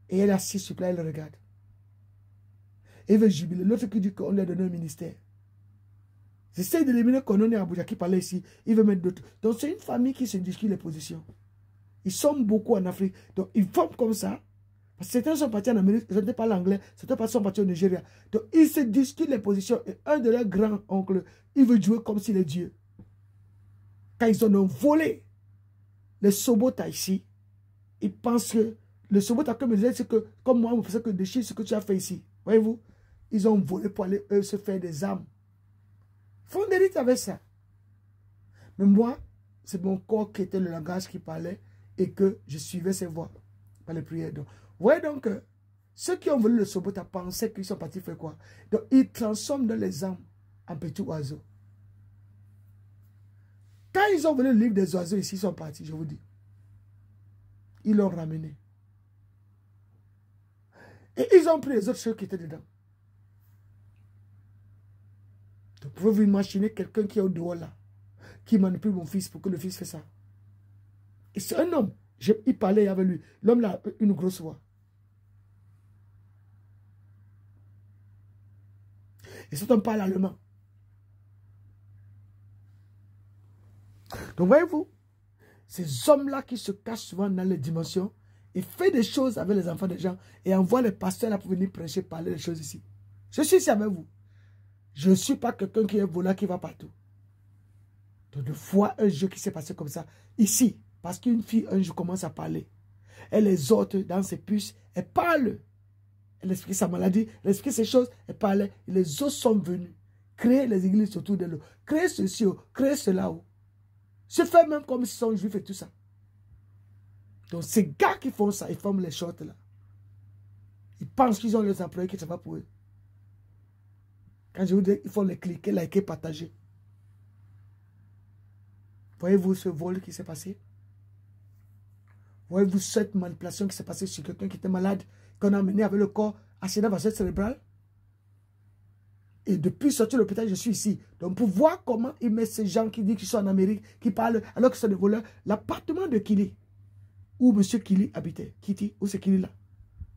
et elle est assise sur place, elle le regarde. Et il veut jubiler. L'autre qui dit qu'on lui a donné un ministère. J'essaie d'éliminer Konon et Abuja qui parlait ici. Il veut mettre d'autres. Donc c'est une famille qui se discute les positions. Ils sont beaucoup en Afrique. Donc ils forment comme ça. Parce que certains sont partis en Amérique, ils ne parlent pas l'anglais. Certains sont partis au Nigeria. Donc ils se discutent les positions. Et un de leurs grands-oncles, il veut jouer comme s'il est Dieu. Quand ils ont volé les Sobota ici, ils pensent que le Sobota, comme ils disaient, c'est que, comme moi, on faisait que déchirer ce que tu as fait ici. Voyez-vous, ils ont volé pour aller, eux, se faire des armes. Ils font des rites avec ça. Mais moi, c'est mon corps qui était le langage qui parlait et que je suivais ses voix par les prières. Donc, vous voyez donc que ceux qui ont volé le Sobota pensaient qu'ils sont partis faire quoi? Donc, ils transforment dans les armes en petits oiseaux. Quand ils ont volé le livre des oiseaux ici, ils sont partis, je vous dis. Ils l'ont ramené. Et ils ont pris les autres choses qui étaient dedans. Donc, vous pouvez vous imaginer quelqu'un qui est au dehors là, qui manipule mon fils pour que le fils fasse ça. Et c'est un homme. Il parlait avec lui. L'homme là a une grosse voix. Et cet homme parle allemand. Donc, voyez-vous, ces hommes-là qui se cachent souvent dans les dimensions et font des choses avec les enfants des gens et envoient les pasteurs là pour venir prêcher, parler des choses ici. Je suis ici avec vous. Je ne suis pas quelqu'un qui est volant qui va partout. Donc, de fois un jeu qui s'est passé comme ça, ici, parce qu'une fille un jour commence à parler. Elle les autres dans ses puces, elle parle Elle expliquait sa maladie, elle expliquait ces choses, elle parlait. Et les autres sont venus. Créer les églises autour de l'eau. Créer ceci, créer cela. Se faire même comme s'ils sont juifs et tout ça. Donc ces gars qui font ça, ils forment les shorts là. Ils pensent qu'ils ont les employés qui ne sont pas pour eux. Quand je vous dis, il faut les cliquer, liker, partager. Voyez-vous ce vol qui s'est passé? Voyez-vous cette manipulation qui s'est passée sur quelqu'un qui était malade, qu'on a amené avec le corps accident vasculaire cérébral? Et depuis sortir de l'hôpital, je suis ici. Donc pour voir comment il met ces gens qui disent qu'ils sont en Amérique, qui parlent alors que c'est des voleurs, l'appartement de Kili, où M. Kili habitait, Kitty, où c'est Kili là?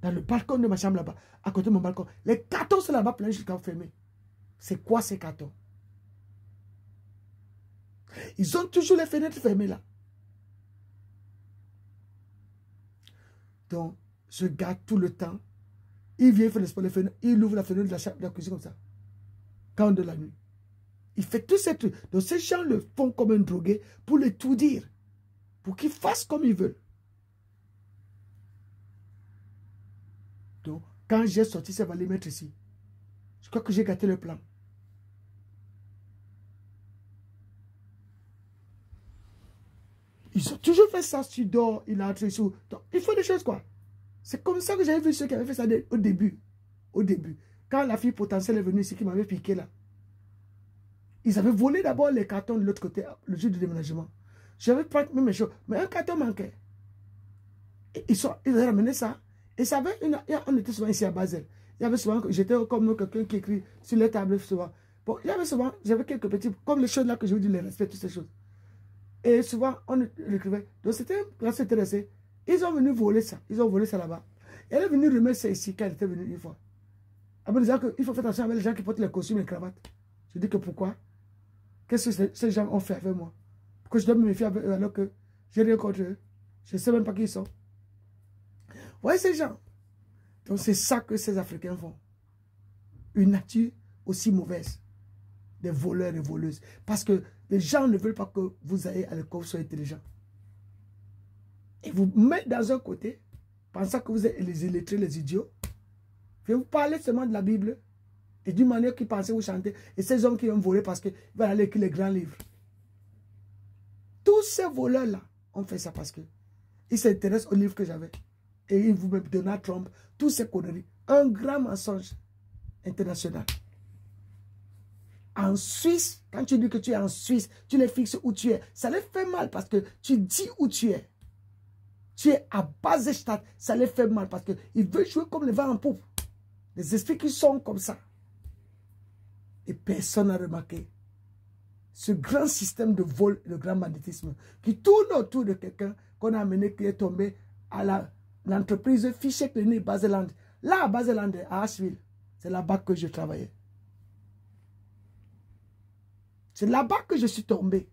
Dans le balcon de ma chambre là-bas, à côté de mon balcon. Les cartons sont là-bas pleins jusqu'à fermer. C'est quoi ces cartons? Ils ont toujours les fenêtres fermées là. Donc, je garde tout le temps. Il vient faire les fenêtres, il ouvre la fenêtre de la cuisine comme ça. Quand de la nuit. Il fait tous ces trucs. Donc, ces gens le font comme un drogué pour les tout dire. Pour qu'ils fassent comme ils veulent. Donc, quand j'ai sorti, ça va les mettre ici. Je crois que j'ai gâté le plan. Ils ont toujours fait ça, tu dors, il a entré ici. Donc, il faut des choses quoi. C'est comme ça que j'avais vu ceux qui avaient fait ça au début. Au début. Quand la fille potentielle est venue ici, qui m'avait piqué là. Ils avaient volé d'abord les cartons de l'autre côté, le jour du déménagement. J'avais pris mes choses, mais un carton manquait. Et ils avaient ramené ça. Et ça avait on était souvent ici à Basel. Il y avait souvent, j'étais comme quelqu'un qui écrit sur les tables souvent. Bon, il y avait souvent, j'avais quelques petits, comme les choses là que je vous dis, les respects, toutes ces choses. Et souvent, on l'écrivait. Donc, c'était intéressé. Ils ont venu voler ça. Ils ont volé ça là-bas. Elle est venue remettre ça ici quand elle était venue une fois. Après, disant qu'il faut faire attention avec les gens qui portent les costumes et les cravates. Je dis que pourquoi? Qu'est-ce que ces gens ont fait avec moi? Pourquoi je dois me méfier avec eux alors que j'ai rien contre eux? Je ne sais même pas qui ils sont. Vous voyez ces gens? Donc, c'est ça que ces Africains font. Une nature aussi mauvaise. Des voleurs et voleuses. Parce que les gens ne veulent pas que vous ayez à l'école, vous soyez intelligent. Et vous mettez dans un côté, pensant que vous êtes les illettrés, les idiots. Je vais vous parler seulement de la Bible. Et d'une manière qu'ils pensaient vous chanter. Et ces hommes qui ont volé parce qu'ils vont aller écrire les grands livres. Tous ces voleurs-là ont fait ça parce qu'ils s'intéressent aux livres que j'avais. Et ils vous mettent Donald Trump, tous ces conneries. Un grand mensonge international. En Suisse, quand tu dis que tu es en Suisse, tu les fixes où tu es. Ça les fait mal parce que tu dis où tu es. Tu es à Basel-Stadt, ça les fait mal parce qu'ils veulent jouer comme les vents en poupe. Les esprits qui sont comme ça. Et personne n'a remarqué ce grand système de vol et de grand banditisme qui tourne autour de quelqu'un qu'on a amené, qui est tombé à l'entreprise Fischer Clinique Baseland. Là, à Baseland, à Asheville, c'est là-bas que je travaillais. C'est là-bas que je suis tombé.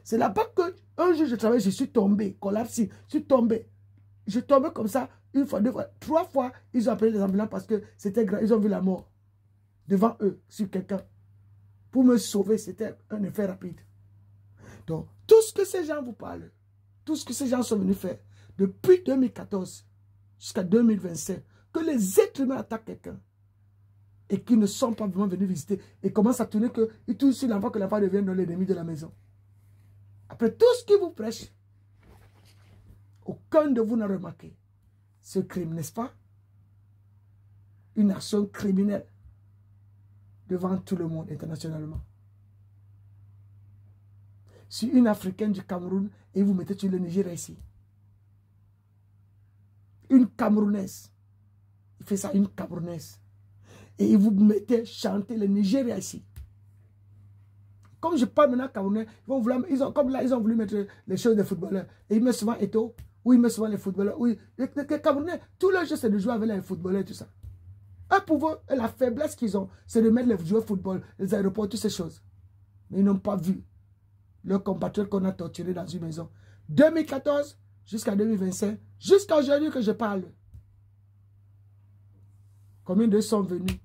C'est là-bas que un jour je travaillais, je suis tombé, collapsé, je suis tombé. Je suis tombé comme ça, une fois, deux fois, trois fois, ils ont appelé les ambulances parce que c'était grave, ils ont vu la mort devant eux, sur quelqu'un. Pour me sauver, c'était un effet rapide. Donc, tout ce que ces gens vous parlent, tout ce que ces gens sont venus faire, depuis 2014 jusqu'à 2025, que les êtres humains attaquent quelqu'un, et qui ne sont pas vraiment venus visiter, et commencent à tourner qu'ils touchent sur l'enfant, que l'enfant devienne l'ennemi de la maison. Après tout ce qu'ils vous prêchent, aucun de vous n'a remarqué ce crime, n'est-ce pas? Une action criminelle devant tout le monde internationalement. Si une Africaine du Cameroun, et vous mettez sur le Nigeria ici, une Camerounaise, il fait ça, une Camerounaise, et vous mettez chanter le Nigeria ici. Comme je parle maintenant camerounais, comme là, ils ont voulu mettre les choses des footballeurs. Et ils mettent souvent Eto'o, ou ils mettent souvent les footballeurs. Oui, les Camerounais, tout leur jeu, c'est de jouer avec les footballeurs et tout ça. Un pouvoir, la faiblesse qu'ils ont, c'est de mettre les joueurs de football, les aéroports, toutes ces choses. Mais ils n'ont pas vu leurs compatriotes qu'on a torturés dans une maison. 2014 jusqu'à 2025, jusqu'à aujourd'hui que je parle. Combien d'eux sont venus?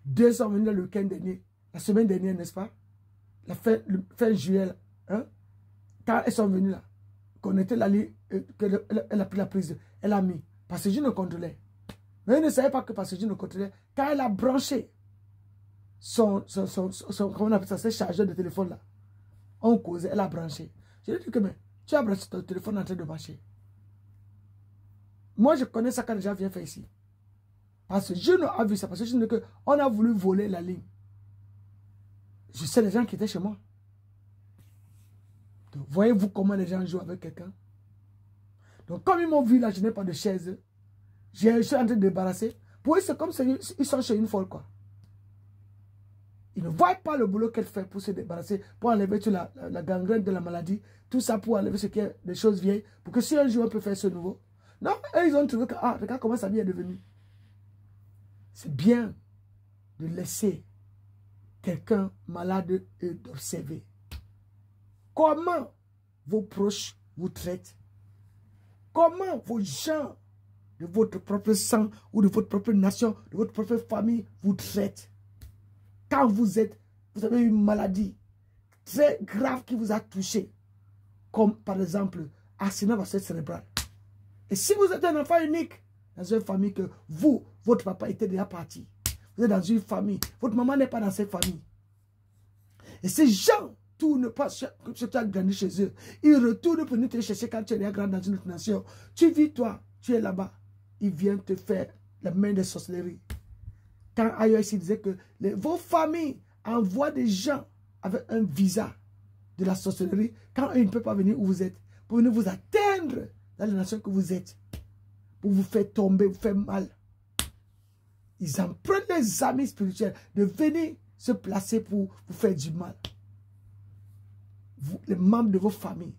2 sont venus le week-end dernier. La semaine dernière, n'est-ce pas? La fin juillet, hein? Quand elles sont venues là, qu'on était là, elle a pris la prise, elle a mis. Parce que Dieu ne contrôlait. Mais il ne savait pas que parce que Dieu ne contrôlait. Quand elle a branché comment on appelle ça, ce chargeur de téléphone là, on causait, elle a branché. Je lui ai dit que mais tu as branché ton téléphone en train de marcher. Moi je connais ça quand les gens viennent faire ici. Parce que Dieu a vu ça. Parce que je dis que on a voulu voler la ligne. Je sais les gens qui étaient chez moi. Donc, voyez-vous comment les gens jouent avec quelqu'un. Donc comme ils m'ont vu là, je n'ai pas de chaise. Je suis en train de débarrasser. Pour eux, c'est comme s'ils sont chez une folle, quoi. Ils ne voient pas le boulot qu'elle fait pour se débarrasser, pour enlever toute la gangrène de la maladie, tout ça pour enlever ce qui est des choses vieilles, pour que si un jour on peut faire ce nouveau. Non, eux, ils ont trouvé que, ah, regarde comment sa vie est devenue. C'est bien de laisser quelqu'un malade et d'observer comment vos proches vous traitent, comment vos gens de votre propre sang ou de votre propre nation, de votre propre famille vous traitent. Quand vous avez une maladie très grave qui vous a touché, comme par exemple accident vasculaire cérébral. Et si vous êtes un enfant unique dans une famille que vous, votre papa était déjà parti, vous êtes dans une famille, votre maman n'est pas dans cette famille. Et ces gens tournent pas, que tu as grandi chez eux, ils retournent pour venir te chercher quand tu es grandi dans une autre nation. Tu vis toi, tu es là-bas, ils viennent te faire la main de sorcellerie. Quand ailleurs ici disait que vos familles envoient des gens avec un visa de la sorcellerie, quand ils ne peuvent pas venir où vous êtes, pour venir vous atteindre dans la nation que vous êtes, pour vous faire tomber, vous faire mal. Ils en prennent les amis spirituels de venir se placer pour vous faire du mal. Vous, les membres de vos familles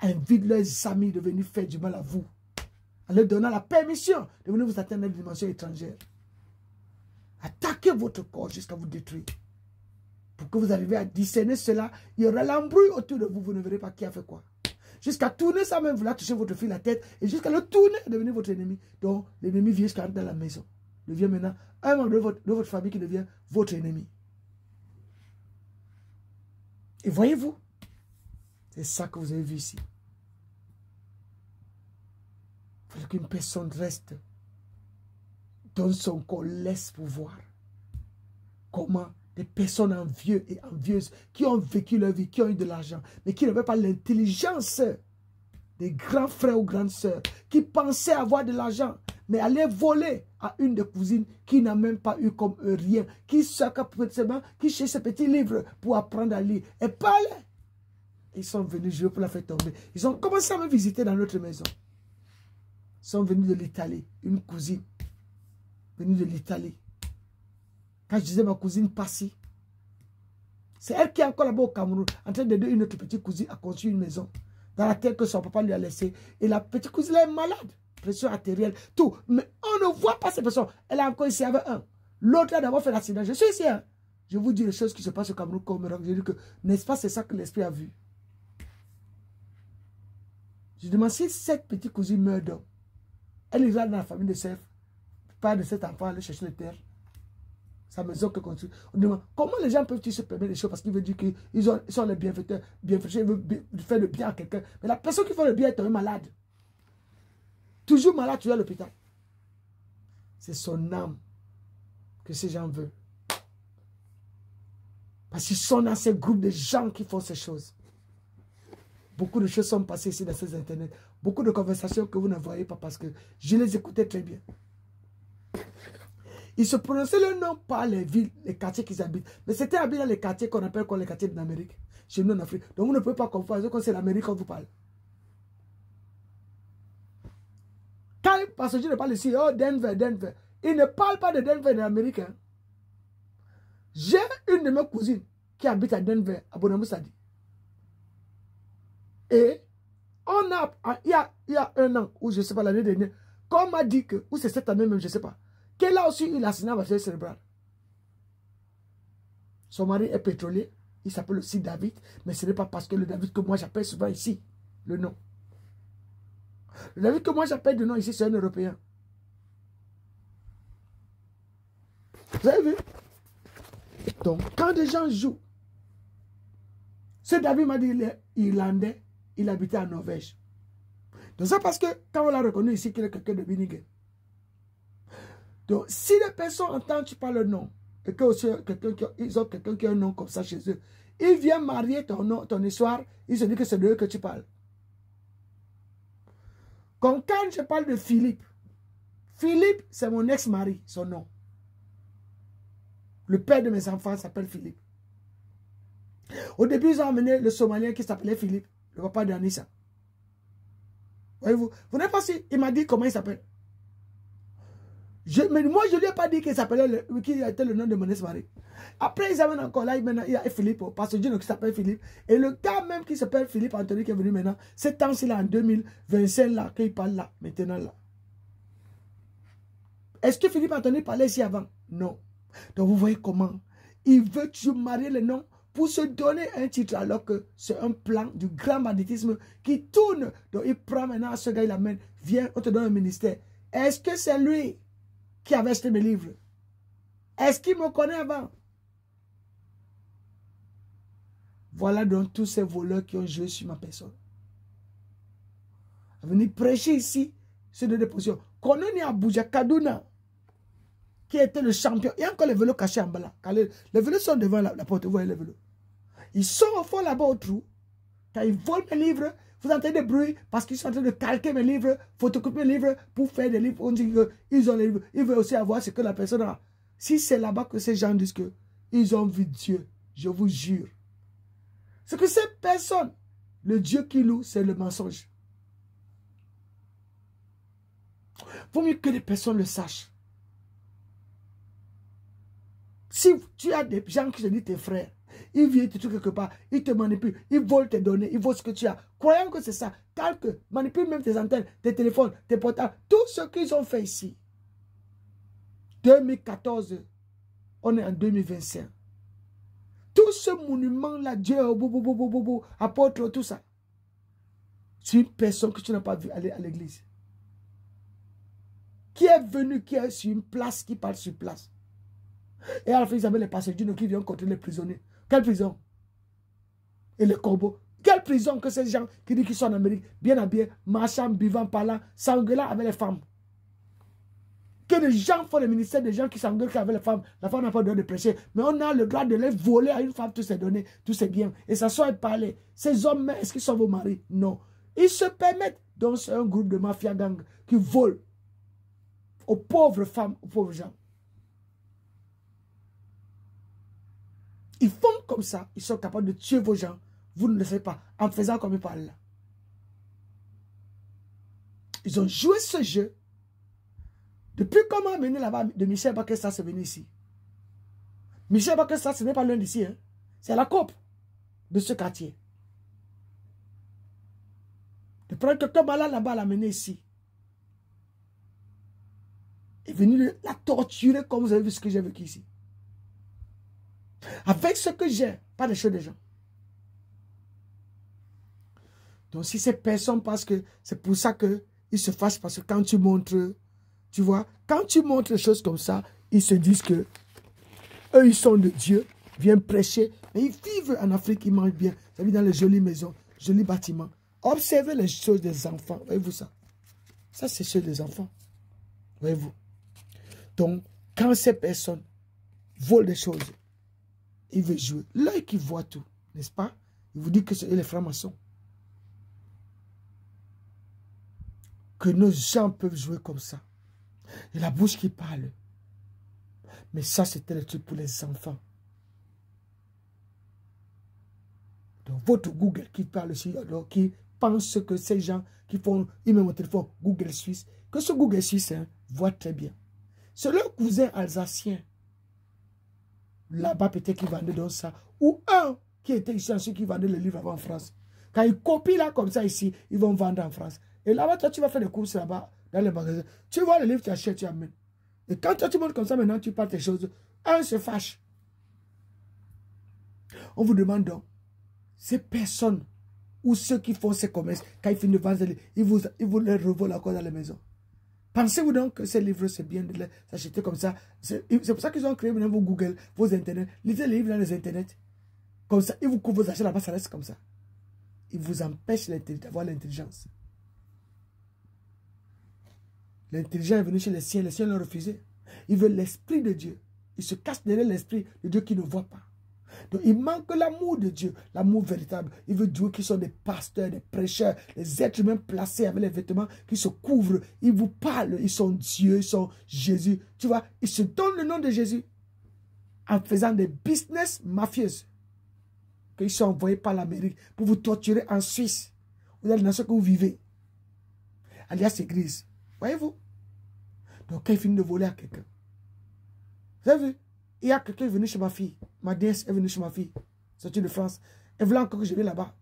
invitent leurs amis de venir faire du mal à vous, en leur donnant la permission de venir vous atteindre dans une dimension étrangère. Attaquez votre corps jusqu'à vous détruire. Pour que vous arriviez à discerner cela, il y aura l'embrouille autour de vous, vous ne verrez pas qui a fait quoi. Jusqu'à tourner ça même, vouloir toucher votre fille la tête, et jusqu'à le tourner et devenir votre ennemi. Donc, l'ennemi vient jusqu'à rentrer dans la maison. Devient maintenant un membre de votre famille qui devient votre ennemi. Et voyez-vous, c'est ça que vous avez vu ici. Il faut qu'une personne reste dans son corps, laisse pouvoir. Comment des personnes envieuses et envieuses qui ont vécu leur vie, qui ont eu de l'argent, mais qui n'avaient pas l'intelligence des grands frères ou grandes sœurs, qui pensaient avoir de l'argent, mais allaient voler à une des cousines qui n'a même pas eu comme eux rien, qui cherche ce petit livre pour apprendre à lire et parler. Ils sont venus jouer pour la faire tomber. Ils ont commencé à me visiter dans notre maison. Ils sont venus de l'Italie, une cousine venue de l'Italie. Quand je disais ma cousine Passy, c'est elle qui est encore là-bas au Cameroun, en train d'aider une autre petite cousine à construire une maison dans la terre que son papa lui a laissée. Et la petite cousine là est malade, pression artérielle, tout. Mais on ne voit pas cette personne. Elle a encore ici avec un. L'autre a d'abord fait l'accident. Je suis ici. Hein. Je vous dis les choses qui se passent au Cameroun comme je dis que, n'est-ce pas, c'est ça que l'esprit a vu. Je demande si cette petite cousine meurt d'homme, elle ira dans la famille de Sèvres, pas de cet enfant, aller chercher les terres. Sa maison que construit. On demande comment les gens peuvent-ils se permettre des choses parce qu'ils veulent dire qu'ils sont les bienfaiteurs, ils veulent faire le bien à quelqu'un. Mais la personne qui fait le bien est tombée malade. Toujours malade, tu es à l'hôpital. C'est son âme que ces gens veulent. Parce qu'ils sont dans ces groupes de gens qui font ces choses. Beaucoup de choses sont passées ici dans ces internets. Beaucoup de conversations que vous ne voyez pas parce que je les écoutais très bien. Ils se prononçaient le nom par les villes, les quartiers qu'ils habitent. Mais c'était habité dans les quartiers qu'on appelle comme les quartiers d'Amérique. Chez nous en Afrique. Donc vous ne pouvez pas comprendre quand c'est l'Amérique qu'on vous parle. Parce que je ne parle ici, oh Denver, Denver. Ils ne parlent pas de Denver de l'Amérique. Hein. J'ai une de mes cousines qui habite à Denver, à Bonamoussadi. Et il y a un an, ou je ne sais pas, l'année dernière, qu'on m'a dit que, ou c'est cette année même, je ne sais pas, qu'elle a aussi eu l'accident vasculaire cérébral. Son mari est pétrolier, il s'appelle aussi David, mais ce n'est pas parce que le David que moi j'appelle souvent ici, le nom. Le David que moi j'appelle de nom ici, c'est un Européen. Vous avez vu? Donc, quand des gens jouent, ce David m'a dit, il est irlandais, il habitait en Norvège. Donc ça parce que quand on l'a reconnu ici qu'il est quelqu'un de bénigne. Donc si les personnes entendent tu parles le nom, et que aussi ils ont quelqu'un qui a un nom comme ça chez eux, ils viennent marier ton nom, ton histoire, ils se disent que c'est de eux que tu parles. Comme quand je parle de Philippe, Philippe c'est mon ex-mari, son nom. Le père de mes enfants s'appelle Philippe. Au début, ils ont amené le Somalien qui s'appelait Philippe, le papa d'Anissa. Voyez-vous, vous n'avez pas su, il m'a dit comment il s'appelle. Mais moi, je ne lui ai pas dit qu'il s'appelait, qu'il était le nom de mon ex-mari. Après, ils amènent encore là, il y a Philippe, parce que Dieu qui s'appelle Philippe. Et le gars même qui s'appelle Philippe Anthony qui est venu maintenant, c'est temps-ci là, en 2025 là, qu'il parle là, maintenant là. Est-ce que Philippe Anthony parlait ici avant? Non. Donc vous voyez comment il veut toujours marier le nom pour se donner un titre alors que c'est un plan du grand banditisme qui tourne. Donc il prend maintenant ce gars, il l'amène, viens, on te donne un ministère. Est-ce que c'est lui qui avait acheté mes livres? Est-ce qu'il me connaît avant? Voilà donc tous ces voleurs qui ont joué sur ma personne. Venir prêcher ici, sur des dépositions. Kononi Abuja, Kaduna, qui était le champion. Il y a encore les vélos cachés en bas là. Les vélos sont devant la porte, vous voyez les vélos. Ils sont au fond là-bas au trou. Quand ils volent mes livres, vous entendez des bruits parce qu'ils sont en train de calquer mes livres, photocopier mes livres pour faire des livres. On dit qu'ils ont les livres. Ils veulent aussi avoir ce que la personne a. Si c'est là-bas que ces gens disent qu'ils ont vu Dieu, je vous jure. C'est que cette personne, le Dieu qui loue, c'est le mensonge. Il vaut mieux que les personnes le sachent. Si tu as des gens qui se disent tes frères, ils viennent te trouver quelque part, ils te manipulent, ils volent tes données, ils volent ce que tu as. Croyant que c'est ça, calque, manipulent même tes antennes, tes téléphones, tes portables, tout ce qu'ils ont fait ici. 2014, on est en 2025. Tout ce monument-là, Dieu, apôtre, tout ça. C'est une personne que tu n'as pas vu aller à l'église. Qui est venu, qui est sur une place, qui parle sur place. Et à la fin, ils avaient les pasteurs qui viennent contre les prisonniers. Quelle prison? Et les corbeaux. Quelle prison que ces gens qui disent qu'ils sont en Amérique, bien habillés, marchant, buvant, parlant, s'engueulant avec les femmes. Que les gens font le ministère des gens qui s'engueulent avec les femmes. La femme n'a pas le droit de prêcher. Mais on a le droit de les voler à une femme tous ses données, tous ses biens. Et s'asseoir et parler. Ces hommes, est-ce qu'ils sont vos maris? Non. Ils se permettent. Donc c'est un groupe de mafia gang qui vole aux pauvres femmes, aux pauvres gens. Ils font comme ça. Ils sont capables de tuer vos gens. Vous ne le savez pas. En faisant comme ils parlent là. Ils ont joué ce jeu. Depuis comment amener là-bas de Michel Bakessa c'est venu ici. Michel Bakessa ce n'est pas l'un d'ici. Hein. C'est la coupe de ce quartier. De prendre quelqu'un malade là-bas, l'amener ici. Et venir la torturer comme vous avez vu ce que j'ai vécu ici. Avec ce que j'ai, pas les choses des gens. Donc si ces personnes pensent que c'est pour ça qu'ils se fâchent, parce que quand tu montres, tu vois, quand tu montres des choses comme ça, ils se disent que eux, ils sont de Dieu, viennent prêcher, mais ils vivent en Afrique, ils mangent bien, ils vivent dans les jolies maisons, jolis bâtiments. Observez les choses des enfants, voyez-vous ça? Ça, c'est ceux des enfants, voyez-vous? Donc, quand ces personnes volent des choses, ils veulent jouer. L'œil qui voit tout, n'est-ce pas? Il vous dit que c'est les francs-maçons. Que nos gens peuvent jouer comme ça. Et la bouche qui parle. Mais ça, c'était le truc pour les enfants. Donc, votre Google qui parle aussi, alors, qui pense que ces gens qui font, ils mettent mon téléphone Google Suisse, que ce Google Suisse hein, voit très bien. C'est leur cousin alsacien. Là-bas, peut-être qu'ils vendaient dans ça. Ou un qui était ici, ceux qui vendaient le livre avant en France. Quand ils copient là comme ça ici, ils vont vendre en France. Et là-bas, toi, tu vas faire des courses là-bas, dans les magasins. Tu vois le livre, tu achètes, tu amènes. Et quand toi, tu montes comme ça, maintenant, tu parles tes choses. Un se fâche. On vous demande donc, ces personnes ou ceux qui font ces commerces, quand ils finissent de vendre, ils vous les revolent encore dans les maisons. Pensez-vous donc que ces livres, c'est bien de les acheter comme ça? C'est pour ça qu'ils ont créé maintenant vos Google, vos Internet. Lisez les livres dans les Internet. Comme ça, ils vous couvrent vos achats là-bas, ça reste comme ça. Ils vous empêchent d'avoir l'intelligence. L'intelligent est venu chez les siens l'ont refusé. Il veut l'esprit de Dieu. Il se cache derrière l'esprit de Dieu qui ne voit pas. Donc il manque l'amour de Dieu, l'amour véritable. Il veut Dieu qui sont des pasteurs, des prêcheurs, des êtres humains placés avec les vêtements qui se couvrent. Ils vous parlent, ils sont Dieu, ils sont Jésus. Tu vois, ils se donnent le nom de Jésus en faisant des business mafieuses. Qu'ils sont envoyés par l'Amérique pour vous torturer en Suisse. Vous êtes dans ce que vous vivez. Alias Église. Voyez-vous? Donc quand il finit de voler à quelqu'un. Vous avez vu? Il y a quelqu'un qui est venu chez ma fille. Ma nièce est venue chez ma fille. Sortie de France. Elle voulait encore que je vienne là-bas.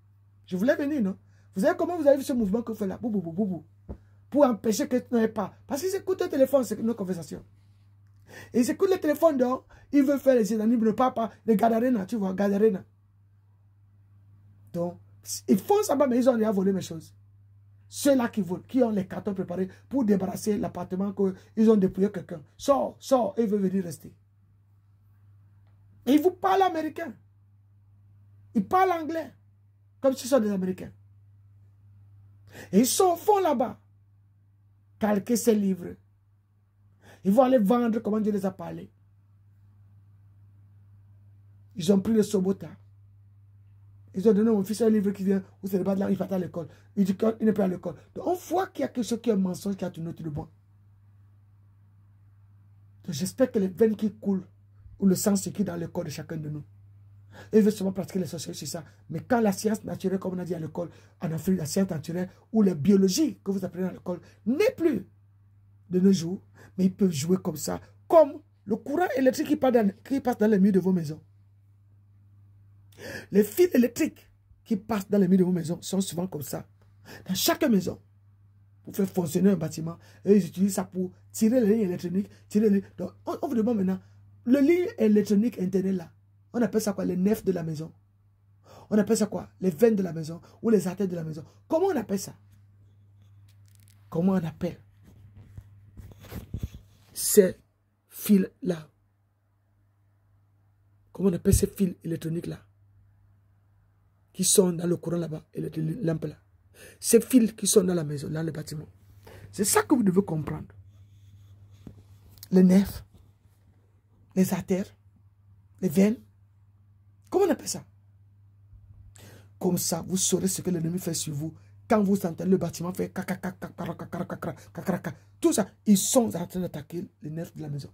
Je voulais venir, non? Vous savez comment vous avez vu ce mouvement que vous faites là? Boubou, boubou, boubou. Pour empêcher que tu n'aies pas. Parce qu'ils écoutent le téléphone, c'est nos conversations. Et ils écoutent le téléphone dehors. Ils veulent faire les synonymes de papa, les Gadarena, tu vois, Gadarena. Donc, ils font ça, mais ils ont déjà volé mes choses. Ceux-là qui volent, qui ont les cartons préparés pour débarrasser l'appartement qu'ils ont dépouillé quelqu'un. Sors, sors, et ils veulent venir rester. Et ils vous parlent américain. Ils parlent anglais. Comme si ce sont des Américains. Et ils sont au fond là-bas. Calquer ces livres. Ils vont aller vendre comment Dieu les a parlé. Ils ont pris le Sobota. Ils ont donné à mon fils un livre qui vient, où c'est le bas de là, il part à l'école. Il dit qu'il n'est pas à l'école. Donc on voit qu'il y a quelque chose qui est un mensonge qui a tourné autour de moi. Donc j'espère que les veines qui coulent, ou le sang circule dans le corps de chacun de nous. Et il veut seulement pratiquer les sorcelleries, c'est ça. Mais quand la science naturelle, comme on a dit à l'école, en Afrique, la science naturelle, ou la biologie que vous apprenez à l'école, n'est plus de nos jours, mais ils peuvent jouer comme ça, comme le courant électrique qui passe dans les murs de vos maisons. Les fils électriques qui passent dans les murs de vos maisons sont souvent comme ça. Dans chaque maison, pour faire fonctionner un bâtiment, et ils utilisent ça pour tirer les lignes électroniques. Donc, on vous demande maintenant, le ligne électronique internet là, on appelle ça quoi? Les nefs de la maison. On appelle ça quoi? Les veines de la maison ou les artères de la maison. Comment on appelle ça? Comment on appelle ces fils-là? Comment on appelle ces fils électroniques-là? Qui sont dans le courant là-bas, et les lampes là. Ces fils qui sont dans la maison, dans le bâtiment. C'est ça que vous devez comprendre. Les nerfs, les artères, les veines. Comment on appelle ça? Comme ça, vous saurez ce que l'ennemi fait sur vous. Quand vous entendez le bâtiment faire tout ça, ils sont en train d'attaquer les nerfs de la maison.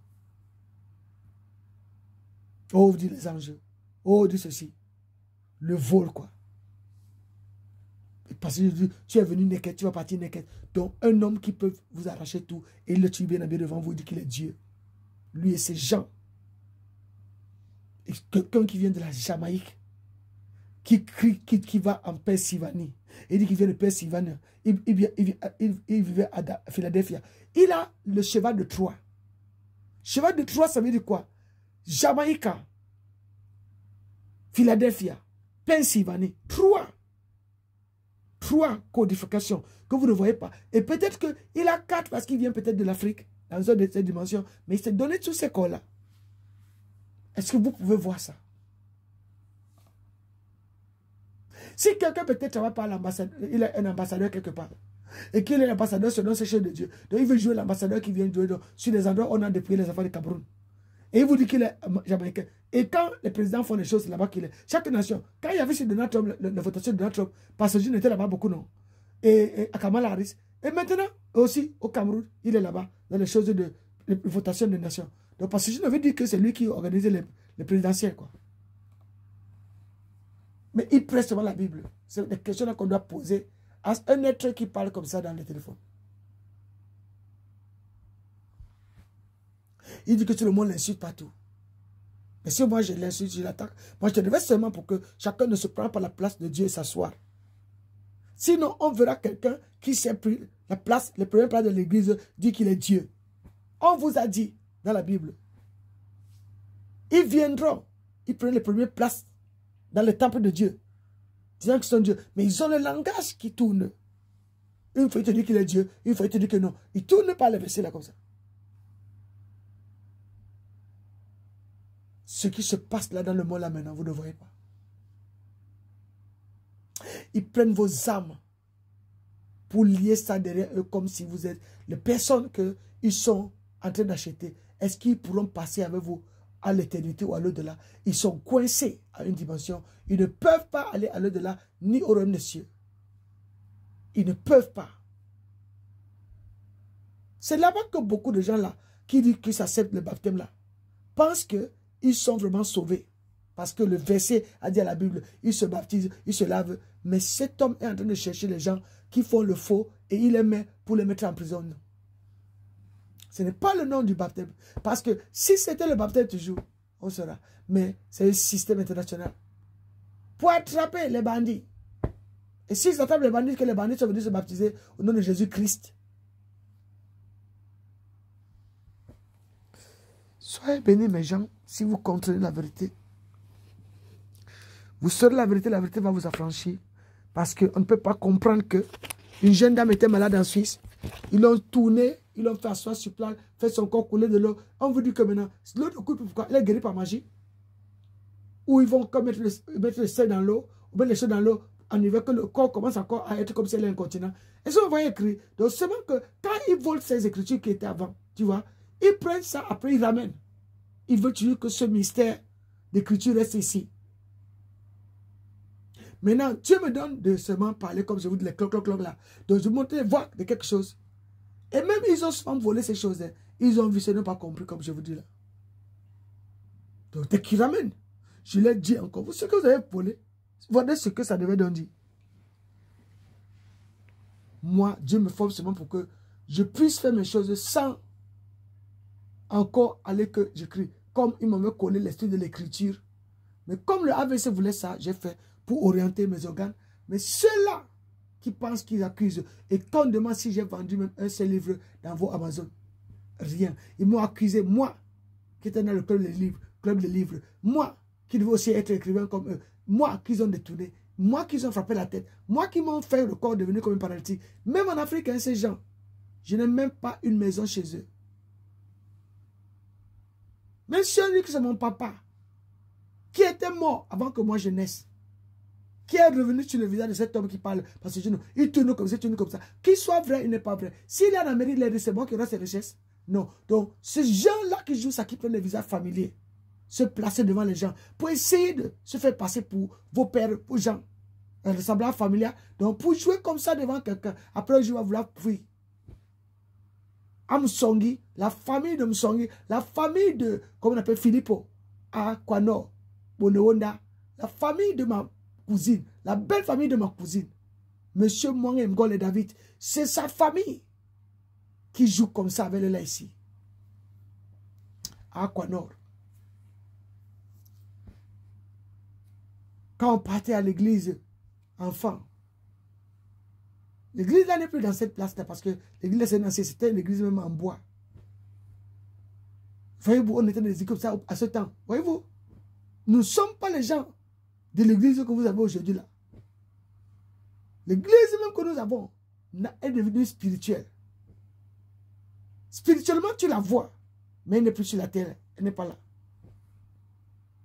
Oh, vous dites les enjeux. Oh, dit ceci. Le vol, quoi. Parce que tu es venu naked, tu vas partir naked. Donc, un homme qui peut vous arracher tout et le tuer bien habillé devant vous, il dit qu'il est Dieu. Lui et ses gens. Quelqu'un qui vient de la Jamaïque, qui va en Pennsylvanie. Il dit qu'il vient de Pennsylvanie. Il vivait à Philadelphie. Il a le cheval de Troie. Cheval de Troie, ça veut dire quoi? Jamaïca, Philadelphie, Pennsylvanie, Troie. Trois codifications que vous ne voyez pas. Et peut-être qu'il a 4 parce qu'il vient peut-être de l'Afrique, dans une de ces dimensions. Mais il s'est donné tous ces corps-là. Est-ce que vous pouvez voir ça? Si quelqu'un peut-être travaille par l'ambassadeur, il est un ambassadeur quelque part, et qu'il est l'ambassadeur selon ses chefs de Dieu, donc il veut jouer l'ambassadeur qui vient jouer sur les endroits où on a dépouillé les enfants du Cameroun. Et il vous dit qu'il est jamaïcain. Et quand les présidents font des choses, c'est là-bas qu'il est. Chaque nation, quand il y avait sur Donald Trump, la votation de Donald Trump, parce que je n'étais là-bas beaucoup, non. Et à Kamala Harris. Et maintenant, aussi, au Cameroun, il est là-bas, dans les choses de votation des nations. Donc, parce que je ne veux dire que c'est lui qui organisait les présidentielles, quoi. Mais il prête seulement la Bible. C'est des questions qu'on doit poser à un être qui parle comme ça dans le téléphone. Il dit que tout le monde l'insulte partout. Mais si moi je l'insulte, je l'attaque, moi je te devais seulement pour que chacun ne se prenne pas la place de Dieu et s'asseoir. Sinon, on verra quelqu'un qui s'est pris la place, le premier place de l'église, dit qu'il est Dieu. On vous a dit dans la Bible. Ils viendront, ils prennent les premières places dans le temple de Dieu, disant qu'ils sont Dieu. Mais ils ont le langage qui tourne. Une fois il te dit qu'il est Dieu, une fois il te dit que non. Ils ne tournent pas les versets là comme ça. Ce qui se passe là dans le monde là maintenant, vous ne voyez pas. Ils prennent vos âmes pour lier ça derrière eux comme si vous êtes les personnes qu'ils sont en train d'acheter, est-ce qu'ils pourront passer avec vous à l'éternité ou à l'au-delà? Ils sont coincés à une dimension. Ils ne peuvent pas aller à l'au-delà ni au royaume des cieux. Ils ne peuvent pas. C'est là-bas que beaucoup de gens là, qui disent qu'ils acceptent le baptême là, pensent qu'ils sont vraiment sauvés. Parce que le verset a dit à la Bible, ils se baptisent, ils se lavent. Mais cet homme est en train de chercher les gens qui font le faux et il les met pour les mettre en prison. Non. Ce n'est pas le nom du baptême. Parce que si c'était le baptême toujours, on saura. Mais c'est un système international. Pour attraper les bandits. Et s'ils attrapent les bandits, que les bandits sont venus se baptiser au nom de Jésus-Christ. Soyez bénis mes gens, si vous comprenez la vérité. Vous saurez la vérité va vous affranchir. Parce qu'on ne peut pas comprendre que une jeune dame était malade en Suisse. Ils l'ont tourné, ils l'ont fait asseoir sur place, fait son corps couler de l'eau. On vous dit que maintenant, l'autre coupe, pourquoi? Elle est guérie par magie. Ou ils vont comme mettre le sel dans l'eau, ou mettre les choses dans l'eau, en hiver, que le corps commence encore à être comme si elle est incontinent. Et ça, on va écrire. Donc, seulement que quand ils volent ces écritures qui étaient avant, tu vois, ils prennent ça, après ils ramènent. Ils veulent toujours que ce mystère d'écriture reste ici. Maintenant, Dieu me donne de seulement parler comme je vous dis, les cloc là. Donc, je montre, voir de quelque chose. Et même, ils ont souvent volé ces choses. Hein. Ils ont vu, ce n'est pas compris, comme je vous dis là. Donc, dès qu'ils ramènent, je leur dis encore, vous, ce que vous avez volé, voyez ce que ça devait donc dire. Moi, Dieu me forme seulement pour que je puisse faire mes choses sans encore aller que j'écris. Comme il m'a collé l'esprit de l'écriture. Mais comme le AVC voulait ça, j'ai fait pour orienter mes organes. Mais ceux-là qui pensent qu'ils accusent, et quand on demande si j'ai vendu même un seul livre dans vos Amazon, rien. Ils m'ont accusé, moi, qui étais dans le club des livres, moi, qui devais aussi être écrivain comme eux, moi, qu'ils ont détourné, moi, qu'ils ont frappé la tête, moi, qui m'ont fait le corps devenir comme un paralytique. Même en Afrique, hein, ces gens, je n'ai même pas une maison chez eux. Même si on dit que c'est mon papa, qui était mort avant que moi je naisse, qui est revenu sur le visage de cet homme qui parle, parce que il tourne comme ça, il tourne comme ça. Qu'il soit vrai, il n'est pas vrai. S'il est en Amérique, c'est bon qu'il aura ses richesses. Non. Donc, ces gens-là qui jouent ça, qui prennent les visages familiers, se placer devant les gens, pour essayer de se faire passer pour vos pères, pour gens, un ressemblant familial. Donc, pour jouer comme ça devant quelqu'un, après un jour, il va vouloir fuir. Msongi, la famille de Msongi, la famille de, comment on appelle, Filippo, à Kwano, Bonewonda, la famille de ma cousine, la belle famille de ma cousine, Monsieur Mwang Mgol et David, c'est sa famille qui joue comme ça avec les là ici. À Aquanor. Quand on partait à l'église, enfant, l'église là n'est plus dans cette place-là parce que l'église c'est ancienne, c'était l'église même en bois. Voyez-vous, on était dans des églises comme ça à ce temps. Voyez-vous, nous ne sommes pas les gens de l'église que vous avez aujourd'hui là. L'église même que nous avons est devenue spirituelle. Spirituellement, tu la vois, mais elle n'est plus sur la terre, elle n'est pas là.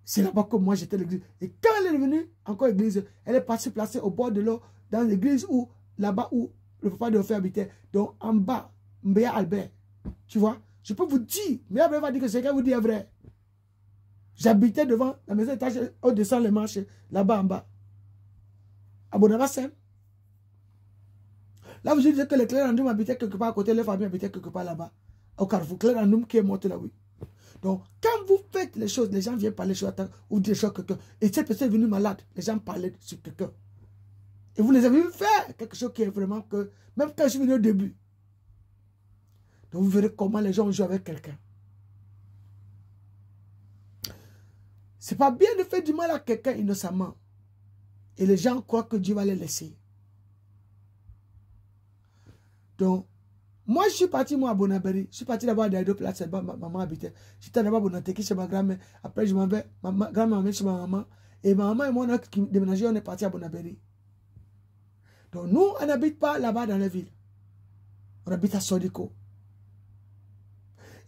C'est là-bas que moi j'étais l'église. Et quand elle est devenue encore église, elle est partie placée au bord de l'eau, dans l'église où, là-bas où le papa de Ophé habitait. Donc en bas, Mbéa Albert. Tu vois, je peux vous dire, Mbéa Albert va dire que c'est quand vous dites vrai. J'habitais devant la maison étage, on descend les marches, là-bas en bas. À Bonavassem. Là, vous dites que les Clérandum habitaient quelque part à côté, les familles habitaient quelque part là-bas. Au Carrefour, Clérandum qui est morte là, oui. Donc, quand vous faites les choses, les gens viennent parler sur la table, ou dire sur quelqu'un. Et cette personne est venue malade, les gens parlaient sur quelqu'un. Et vous les avez vu faire quelque chose qui est vraiment que, même quand je suis venu au début. Donc, vous verrez comment les gens jouent avec quelqu'un. C'est pas bien de faire du mal à quelqu'un innocemment. Et les gens croient que Dieu va les laisser. Donc, moi, je suis parti, moi, à Bonabéry. Je suis parti d'abord à Daïdo Place, c'est là ma maman habitait. J'étais d'abord à Bonateki chez ma grand-mère. Après, je m'en vais, ma grand-mère chez ma maman. Et ma maman et moi, on a déménagé, on est parti à Bonabéry. Donc, nous, on n'habite pas là-bas dans la ville. On habite à Sodiko.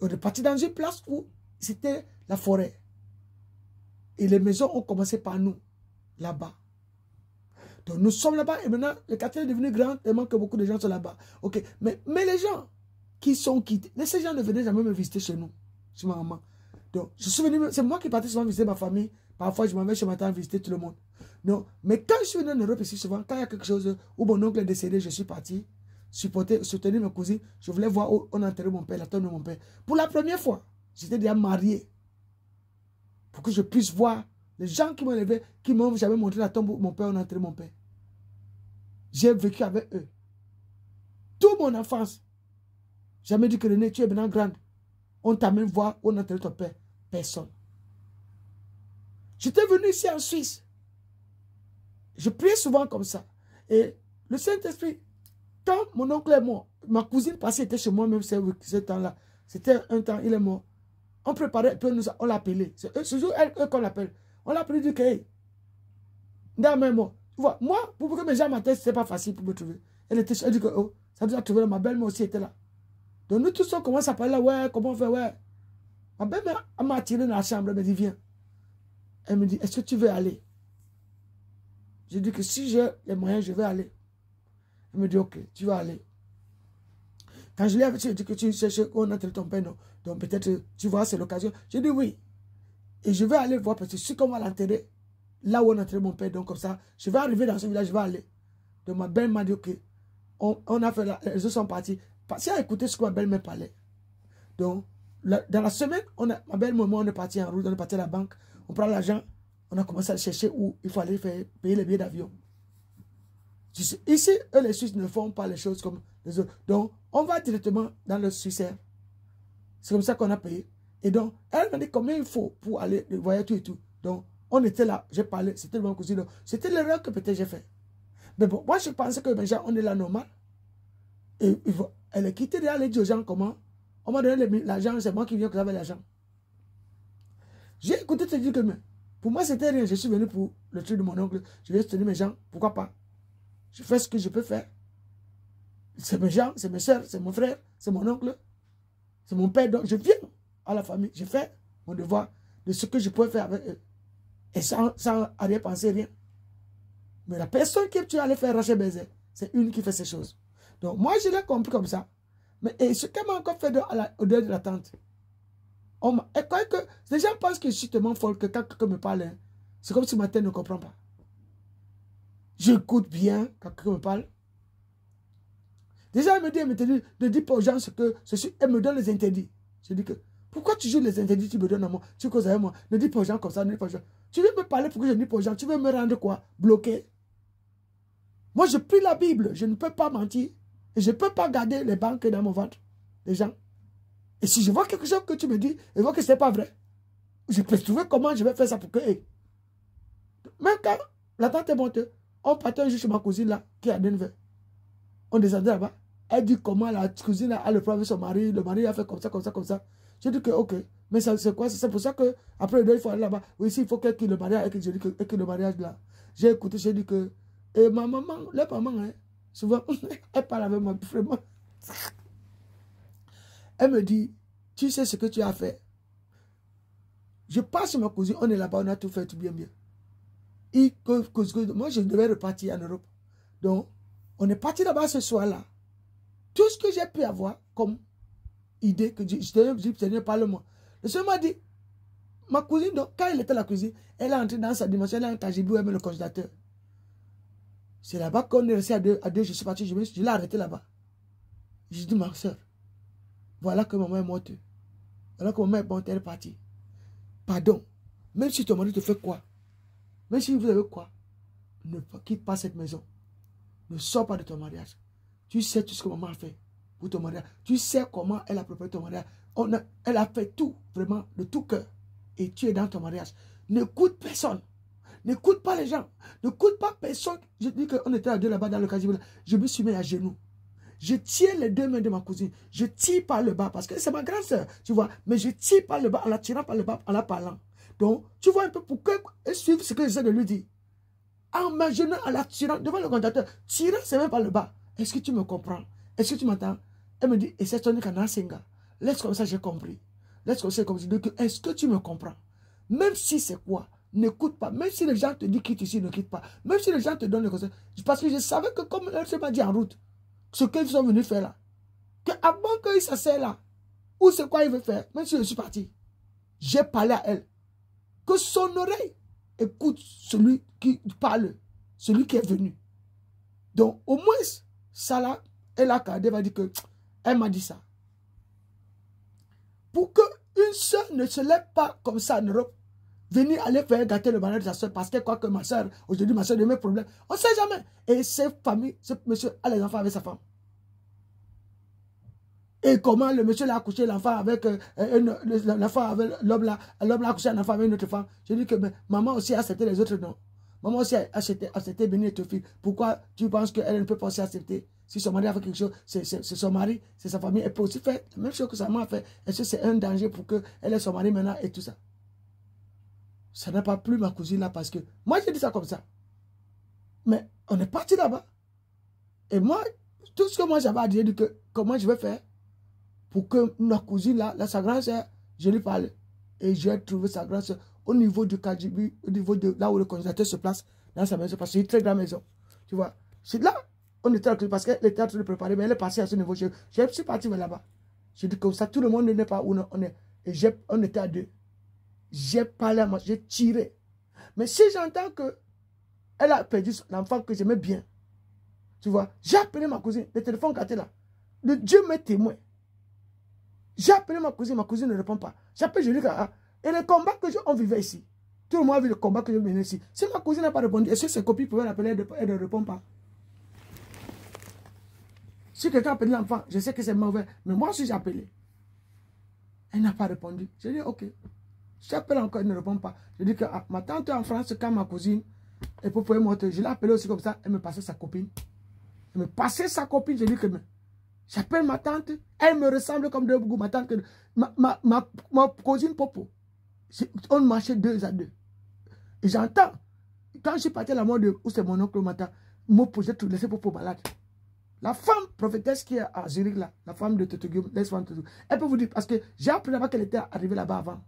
Et on est parti dans une place où c'était la forêt. Et les maisons ont commencé par nous, là-bas. Donc nous sommes là-bas et maintenant le quartier est devenu grand tellement que beaucoup de gens sont là-bas. Ok, mais les gens, qui sont quittés. Mais ces gens ne venaient jamais me visiter chez nous, chez ma maman. Donc, je suis venu, c'est moi qui partais souvent visiter ma famille. Parfois, je m'en vais chez ma tante visiter tout le monde. Non, mais quand je suis venu en Europe ici, souvent, quand il y a quelque chose où mon oncle est décédé, je suis parti soutenir mes cousines. Je voulais voir où on a enterré mon père, la tombe de mon père. Pour la première fois, j'étais déjà marié. Pour que je puisse voir les gens qui m'ont élevé, qui m'ont jamais montré la tombe où mon père, on a enterré mon père. J'ai vécu avec eux. Toute mon enfance. Jamais dit que René, tu es maintenant grande. On t'a même voir où on a enterré ton père. Personne. J'étais venu ici en Suisse. Je priais souvent comme ça. Et le Saint-Esprit, quand mon oncle est mort, ma cousine passée était chez moi même ce temps-là. C'était un temps, il est mort. On préparait, puis on l'a appelé. C'est toujours elle qu'on l'appelle. On l'a appelé, dit que, hey, mort. Tu vois, moi, pour que mes gens m'attendent, ce n'est pas facile pour me trouver. Elle dit que, oh, ça doit trouver, ma belle-mère aussi était là. Donc nous tous, on commence à parler là, ouais, comment on fait, ouais. Ma belle-mère m'a attiré dans la chambre, elle me dit, viens. Elle me dit, est-ce que tu veux aller? J'ai dit que si j'ai les moyens, je vais aller. Elle me dit, ok, tu vas aller. Quand je l'ai dit, dit que tu cherches où on a enterré ton père, non. Donc peut-être, tu vois, c'est l'occasion. J'ai dit oui. Et je vais aller voir, parce que si on va l'enterrer, là où on a enterré mon père, donc comme ça, je vais arriver dans ce village, je vais aller. Donc ma belle m'a dit, ok, on a fait, les autres sont partis. Si à écouter ce que ma belle-mère parlait. Donc, dans la semaine, ma belle-mère, on est parti en route, on est parti à la banque, on prend l'argent, on a commencé à chercher où il faut aller payer les billets d'avion. Ici, eux, les Suisses ne font pas les choses comme les autres. Donc, on va directement dans le Suissaire. C'est comme ça qu'on a payé. Et donc, elle m'a dit combien il faut pour aller voyager tout et tout. Donc, on était là, j'ai parlé, c'était mon cousin. C'était l'erreur que peut-être j'ai fait. Mais bon, moi, je pensais que déjà, on est là normal. Et elle est quittée derrière, elle a dit aux gens comment. On m'a donné l'argent, c'est moi qui viens que j'avais l'argent. J'ai écouté te dire que, mais, pour moi, c'était rien. Je suis venu pour le truc de mon oncle. Je viens soutenir mes gens, pourquoi pas. Je fais ce que je peux faire. C'est mes gens, c'est mes soeurs, c'est mon frère, c'est mon oncle, c'est mon père. Donc, je viens à la famille. Je fais mon devoir de ce que je peux faire avec eux. Et sans rien penser, rien. Mais la personne qui tu allais faire racher baiser, c'est une qui fait ces choses. Donc, moi, je l'ai compris comme ça. Mais et ce qu'elle m'a encore fait au-delà de la tante. Et quand les gens pensent que je suis tellement folle que quand quelqu'un me parle, hein, c'est comme si ma tête ne comprend pas. J'écoute bien quand quelqu'un me parle. Déjà, elle me dit, ne dis pas aux gens ce que ceci. Elle me donne les interdits. Je dis que, pourquoi tu joues les interdits, tu me donnes à moi, tu causes avec moi. Ne dis pas aux gens comme ça, ne dis pas aux gens. Tu veux me parler pour que je ne dis pas aux gens. Tu veux me rendre quoi? Bloqué. Moi, je prie la Bible. Je ne peux pas mentir. Et je ne peux pas garder les banques dans mon ventre. Les gens. Et si je vois quelque chose que tu me dis, et je vois que ce n'est pas vrai, je peux trouver comment je vais faire ça pour que... Hey. Même quand la tante est montée, on partait un jour chez ma cousine là, qui est à Denver. On descendait là-bas. Elle dit comment la cousine a le problème avec son mari. Le mari a fait comme ça, comme ça, comme ça. J'ai dit que ok. Mais c'est quoi? C'est pour ça que après il faut aller là-bas. Oui, ici, il faut qu'elle quitte le mariage. Et que le mariage là. J'ai écouté, j'ai dit que... Et ma maman, la maman, hein, souvent, elle parle avec moi vraiment. Elle me dit, tu sais ce que tu as fait. Je passe sur ma cousine, on est là-bas, on a tout fait, tout bien, bien. Moi, je devais repartir en Europe. Donc, on est parti là-bas ce soir-là. Tout ce que j'ai pu avoir comme idée, que je tenais, parle-moi. Le soir m'a dit, ma cousine, donc, quand elle était à la cuisine, elle est entrée dans sa dimension, elle a un cagibou, elle met le congélateur. C'est là-bas qu'on est resté à deux, je suis parti, je l'ai arrêté là-bas. J'ai dit, ma soeur, voilà que maman est morte. Voilà que maman est morte, elle est partie. Pardon, même si ton mari te fait quoi, même si vous avez quoi, ne quitte pas cette maison. Ne sors pas de ton mariage. Tu sais tout ce que maman a fait pour ton mariage. Tu sais comment elle a préparé ton mariage. Elle a fait tout, vraiment, de tout cœur. Et tu es dans ton mariage. N'écoute personne. N'écoute pas les gens. N'écoute pas personne. Je dis qu'on était à deux là-bas dans le casier. Je me suis mis à genoux. Je tiens les deux mains de ma cousine. Je tire par le bas parce que c'est ma grande soeur, tu vois. Mais je tire par le bas en la tirant par le bas, en la parlant. Donc, tu vois un peu pour qu'elle suive ce que j'essaie de lui dire. En m'imaginant en la tirant devant le conducteur, tirant ses mains par le bas. Est-ce que tu me comprends? Est-ce que tu m'entends? Elle me dit, et c'est ton Kanasenga. Laisse comme ça, j'ai compris. Laisse comme ça, comme ça. Est-ce que tu me comprends? Même si c'est quoi, n'écoute pas. Même si les gens te disent quitte ici, ne quitte pas. Même si les gens te donnent le conseil. Parce que je savais que comme elle m'a dit en route, ce qu'ils sont venus faire là. que avant qu'il s'asseye là, ou c'est quoi il veut faire, même si je suis parti, j'ai parlé à elle. Que son oreille écoute celui qui parle, celui qui est venu. Donc, au moins, ça là, elle va dire que elle m'a dit ça. Pour qu'une soeur ne se lève pas comme ça en Europe, venir aller faire gâter le bonheur de sa soeur parce qu'elle croit que ma soeur, aujourd'hui, ma soeur a mes problèmes. On ne sait jamais. Et cette famille, ce monsieur a les enfants avec sa femme. Et comment le monsieur l'a accouché l'enfant avec l'homme l'a accouché un enfant avec une autre femme. Je dis que mais, maman aussi a accepté les autres non. Maman aussi a accepté Béni et te fille. Pourquoi tu penses qu'elle ne peut pas aussi accepter? Si son mari a fait quelque chose, c'est son mari, c'est sa famille. Elle peut aussi faire la même chose que sa maman a fait. Est-ce que c'est un danger pour qu'elle ait son mari maintenant et tout ça? Ça n'a pas plu ma cousine là parce que moi j'ai dit ça comme ça. Mais on est parti là-bas. Et moi, tout ce que moi j'avais à dire, que comment je vais faire pour que ma cousine là, sa grande soeur, je lui parle. Et j'ai trouvé sa grande soeur au niveau du Kajibi, au niveau de là où le congélateur se place dans sa maison, parce que c'est une très grande maison. Tu vois, c'est là, on était parce qu'elle était en train de préparer, mais elle est passée à ce niveau. Je suis parti vers là-bas. J'ai dit comme ça, tout le monde n'est pas où on est. Et on était à deux. J'ai parlé à moi, j'ai tiré. Mais si j'entends que elle a perdu l'enfant que j'aimais bien, tu vois, j'ai appelé ma cousine, le téléphone gâté là. Le Dieu m'est témoin. J'ai appelé ma cousine ne répond pas. J'appelle, je lui dis, et le combat que on vivait ici, tout le monde a vu le combat que je menais ici. Si ma cousine n'a pas répondu, est-ce que ses copines pouvaient l'appeler, elle ne répond pas? Si quelqu'un a appelé l'enfant, je sais que c'est mauvais, mais moi aussi j'ai appelé. Elle n'a pas répondu. J'ai dit, ok. J'appelle encore, elle ne répond pas. Je dis que ma tante est en France, quand ma cousine, et pour pouvoir monter, je l'ai appelée aussi comme ça, elle me passait sa copine. Elle me passait sa copine, je dis que j'appelle ma tante, elle me ressemble comme deux bouts. Ma tante, ma cousine Popo, on marchait 2 à 2. Et j'entends, quand je suis parti à la mort de, où c'est mon oncle le matin, j'ai tout laissé Popo malade. La femme prophétesse qui est à Zurich là, la femme de Totogyo, elle peut vous dire, parce que j'ai appris là-bas qu'elle était arrivée là-bas avant.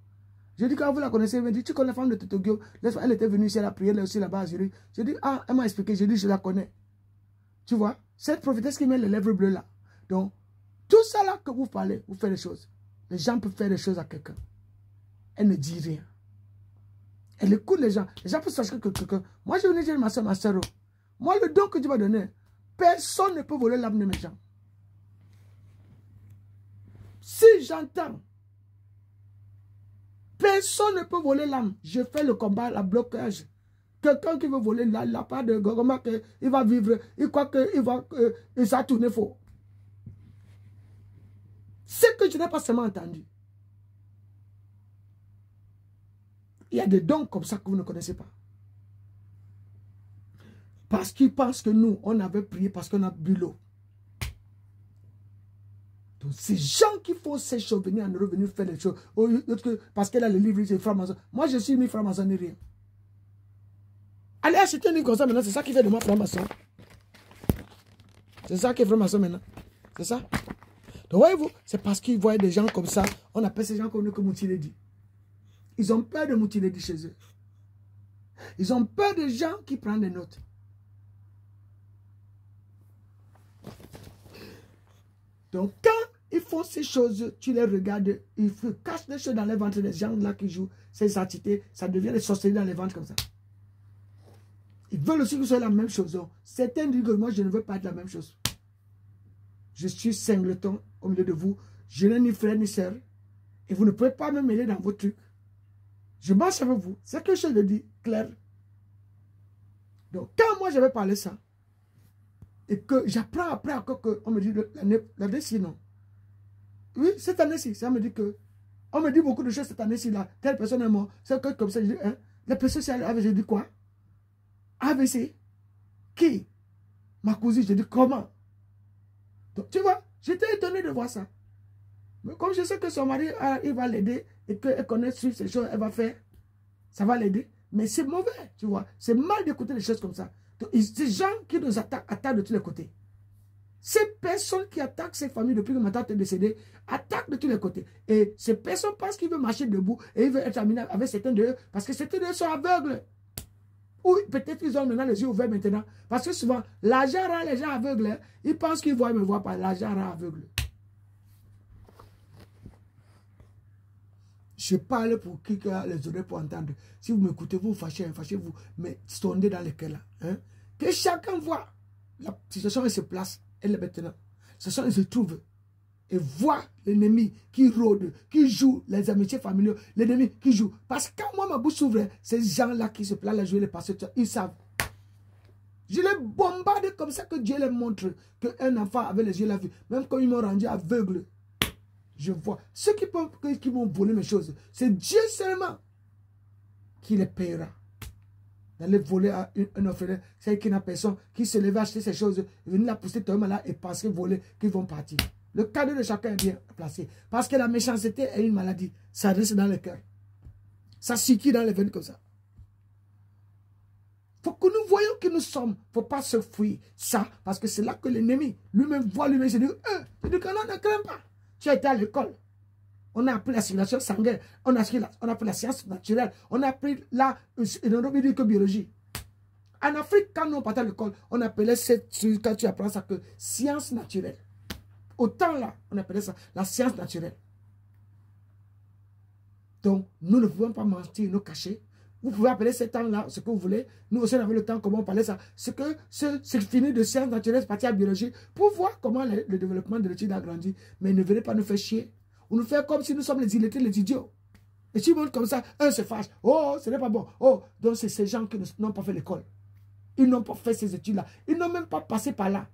Je dis, quand vous la connaissez, elle me dit, tu connais la femme de Totogyo, elle était venue ici, elle a prié là aussi là-bas à Zurich. Je dis, ah, elle m'a expliqué, je dis, je la connais. Tu vois, cette prophétesse qui met les lèvres bleues là. Donc, tout ça là que vous parlez, vous faites des choses. Les gens peuvent faire des choses à quelqu'un. Elle ne dit rien. Elle écoute les gens. Les gens peuvent savoir que quelqu'un. Moi, je venais dire ma soeur. Moi, le don que Dieu m'a donné, personne ne peut voler l'âme de mes gens. Si j'entends, personne ne peut voler l'âme. Je fais le combat, la blocage. Quelqu'un qui veut voler la part de Gogoma, il va vivre, il croit qu'il va, ça tourner faux. C'est que je n'ai pas seulement entendu. Il y a des dons comme ça que vous ne connaissez pas. Parce qu'ils pensent que nous, on avait prié parce qu'on a bu l'eau. Donc, ces gens qui font ces choses, venir en Europe, venir faire les choses, parce qu'elle a le livre, c'est franc-maçon. Moi, je suis mis franc-maçon et rien. Allez acheter un livre comme ça maintenant, c'est ça qui fait de moi franc-maçon. C'est ça qui est franc-maçon maintenant. C'est ça. Donc, voyez-vous, c'est parce qu'ils voient des gens comme ça, on appelle ces gens comme Moutiledi. Ils ont peur de Moutiledi chez eux. Ils ont peur des gens qui prennent des notes. Donc, quand ils font ces choses, tu les regardes, ils cachent des choses dans les ventres des gens là qui jouent ces entités, ça devient des sorcelleries dans les ventres comme ça. Ils veulent aussi que ce soit la même chose. Certains disent que moi, je ne veux pas être la même chose. Je suis singleton au milieu de vous. Je n'ai ni frère ni sœur. Et vous ne pouvez pas me mêler dans vos trucs. Je marche avec vous. C'est quelque chose de dit clair. Donc, quand moi, je vais parler ça, et que j'apprends après encore qu'on me dit l'année-ci, non. Oui, cette année-ci, ça me dit que, on me dit beaucoup de choses cette année-ci, là, telle personne est morte. C'est que comme ça, je dis, hein, la personne, je dis quoi? AVC? Qui? Ma cousine, je dis comment? Donc, tu vois, j'étais étonné de voir ça. Mais comme je sais que son mari, il va l'aider et qu'elle connaît sur ces choses, elle va faire, ça va l'aider. Mais c'est mauvais, tu vois. C'est mal d'écouter des choses comme ça. Donc, ces gens qui nous attaquent de tous les côtés. Ces personnes qui attaquent ces familles depuis que ma tante est décédée, attaquent de tous les côtés. Et ces personnes pensent qu'ils veulent marcher debout et ils veulent être amis avec certains d'eux parce que certains d'eux sont aveugles. Ou peut-être qu'ils ont maintenant les yeux ouverts maintenant. Parce que souvent, l'argent rend les gens aveugles. Ils pensent qu'ils voient, mais ne voient pas. L'argent rend aveugle. Je parle pour qui a les oreilles pour entendre. Si vous m'écoutez, vous fâchez, fâchez-vous, mais sondez dans les cœurs là. Hein? Que chacun voit la situation, elle se place, elle est maintenant. La situation, elle se trouve. Et voit l'ennemi qui rôde, qui joue les amitiés familiaux, l'ennemi qui joue. Parce que quand moi, ma bouche s'ouvre, ces gens-là qui se placent à jouer les pasteurs, ils savent. Je les bombarde comme ça que Dieu les montre qu'un enfant avec les yeux l'a vu. Même quand ils m'ont rendu aveugle, je vois. Ceux qui m'ont volé mes choses, c'est Dieu seulement qui les paiera. D'aller voler à un orphelin, c'est qui n'a personne, qui se lève acheter ces choses, venir la pousser toi là et passer voler, qu'ils vont partir. Le cadeau de chacun est bien placé. Parce que la méchanceté est une maladie. Ça reste dans le cœur. Ça circule dans les veines comme ça. Il faut que nous voyons qui nous sommes. Il ne faut pas se fuir. Ça, parce que c'est là que l'ennemi lui-même voit lui-même. Il se dit, c'est du canon, ne crains pas. Tu as été à l'école. On a appris la circulation sanguine. On a appris la science naturelle. On a appris la biologie. En Afrique, quand nous partions à l'école, on appelait quand tu apprends ça que science naturelle. Autant là, on appelait ça la science naturelle. Donc, nous ne pouvons pas mentir, nous cacher. Vous pouvez appeler ce temps-là ce que vous voulez. Nous aussi, on avait le temps, comment on parlait ça. C'est fini de science naturelle, c'est parti à biologie, pour voir comment le développement de l'étude a grandi. Mais ne venez pas nous faire chier. Ou nous faire comme si nous sommes les illettrés, les idiots. Et si vous montrent comme ça, un se fâche. Oh, ce n'est pas bon. Oh, donc c'est ces gens qui n'ont pas fait l'école. Ils n'ont pas fait ces études-là. Ils n'ont même pas passé par là.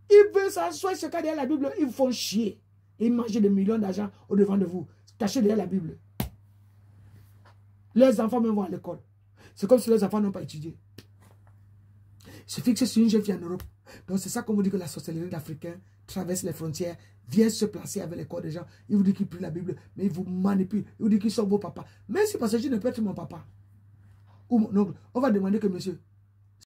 Ils veulent s'asseoir ce cas derrière la Bible. Ils font chier. Ils mangent des millions d'argent au-devant de vous. Cachés derrière la Bible. Les enfants même vont à l'école. C'est comme si les enfants n'ont pas étudié. Ils se fixent sur une jeune fille en Europe. Donc c'est ça qu'on vous dit que la sorcellerie d'Africains traverse les frontières, vient se placer avec les corps des gens. Il vous dit qu'il prie la Bible, mais il vous manipule. Il vous dit qu'ils sont vos papas. Même si parce que je ne peux être mon papa ou mon oncle, on va demander que monsieur,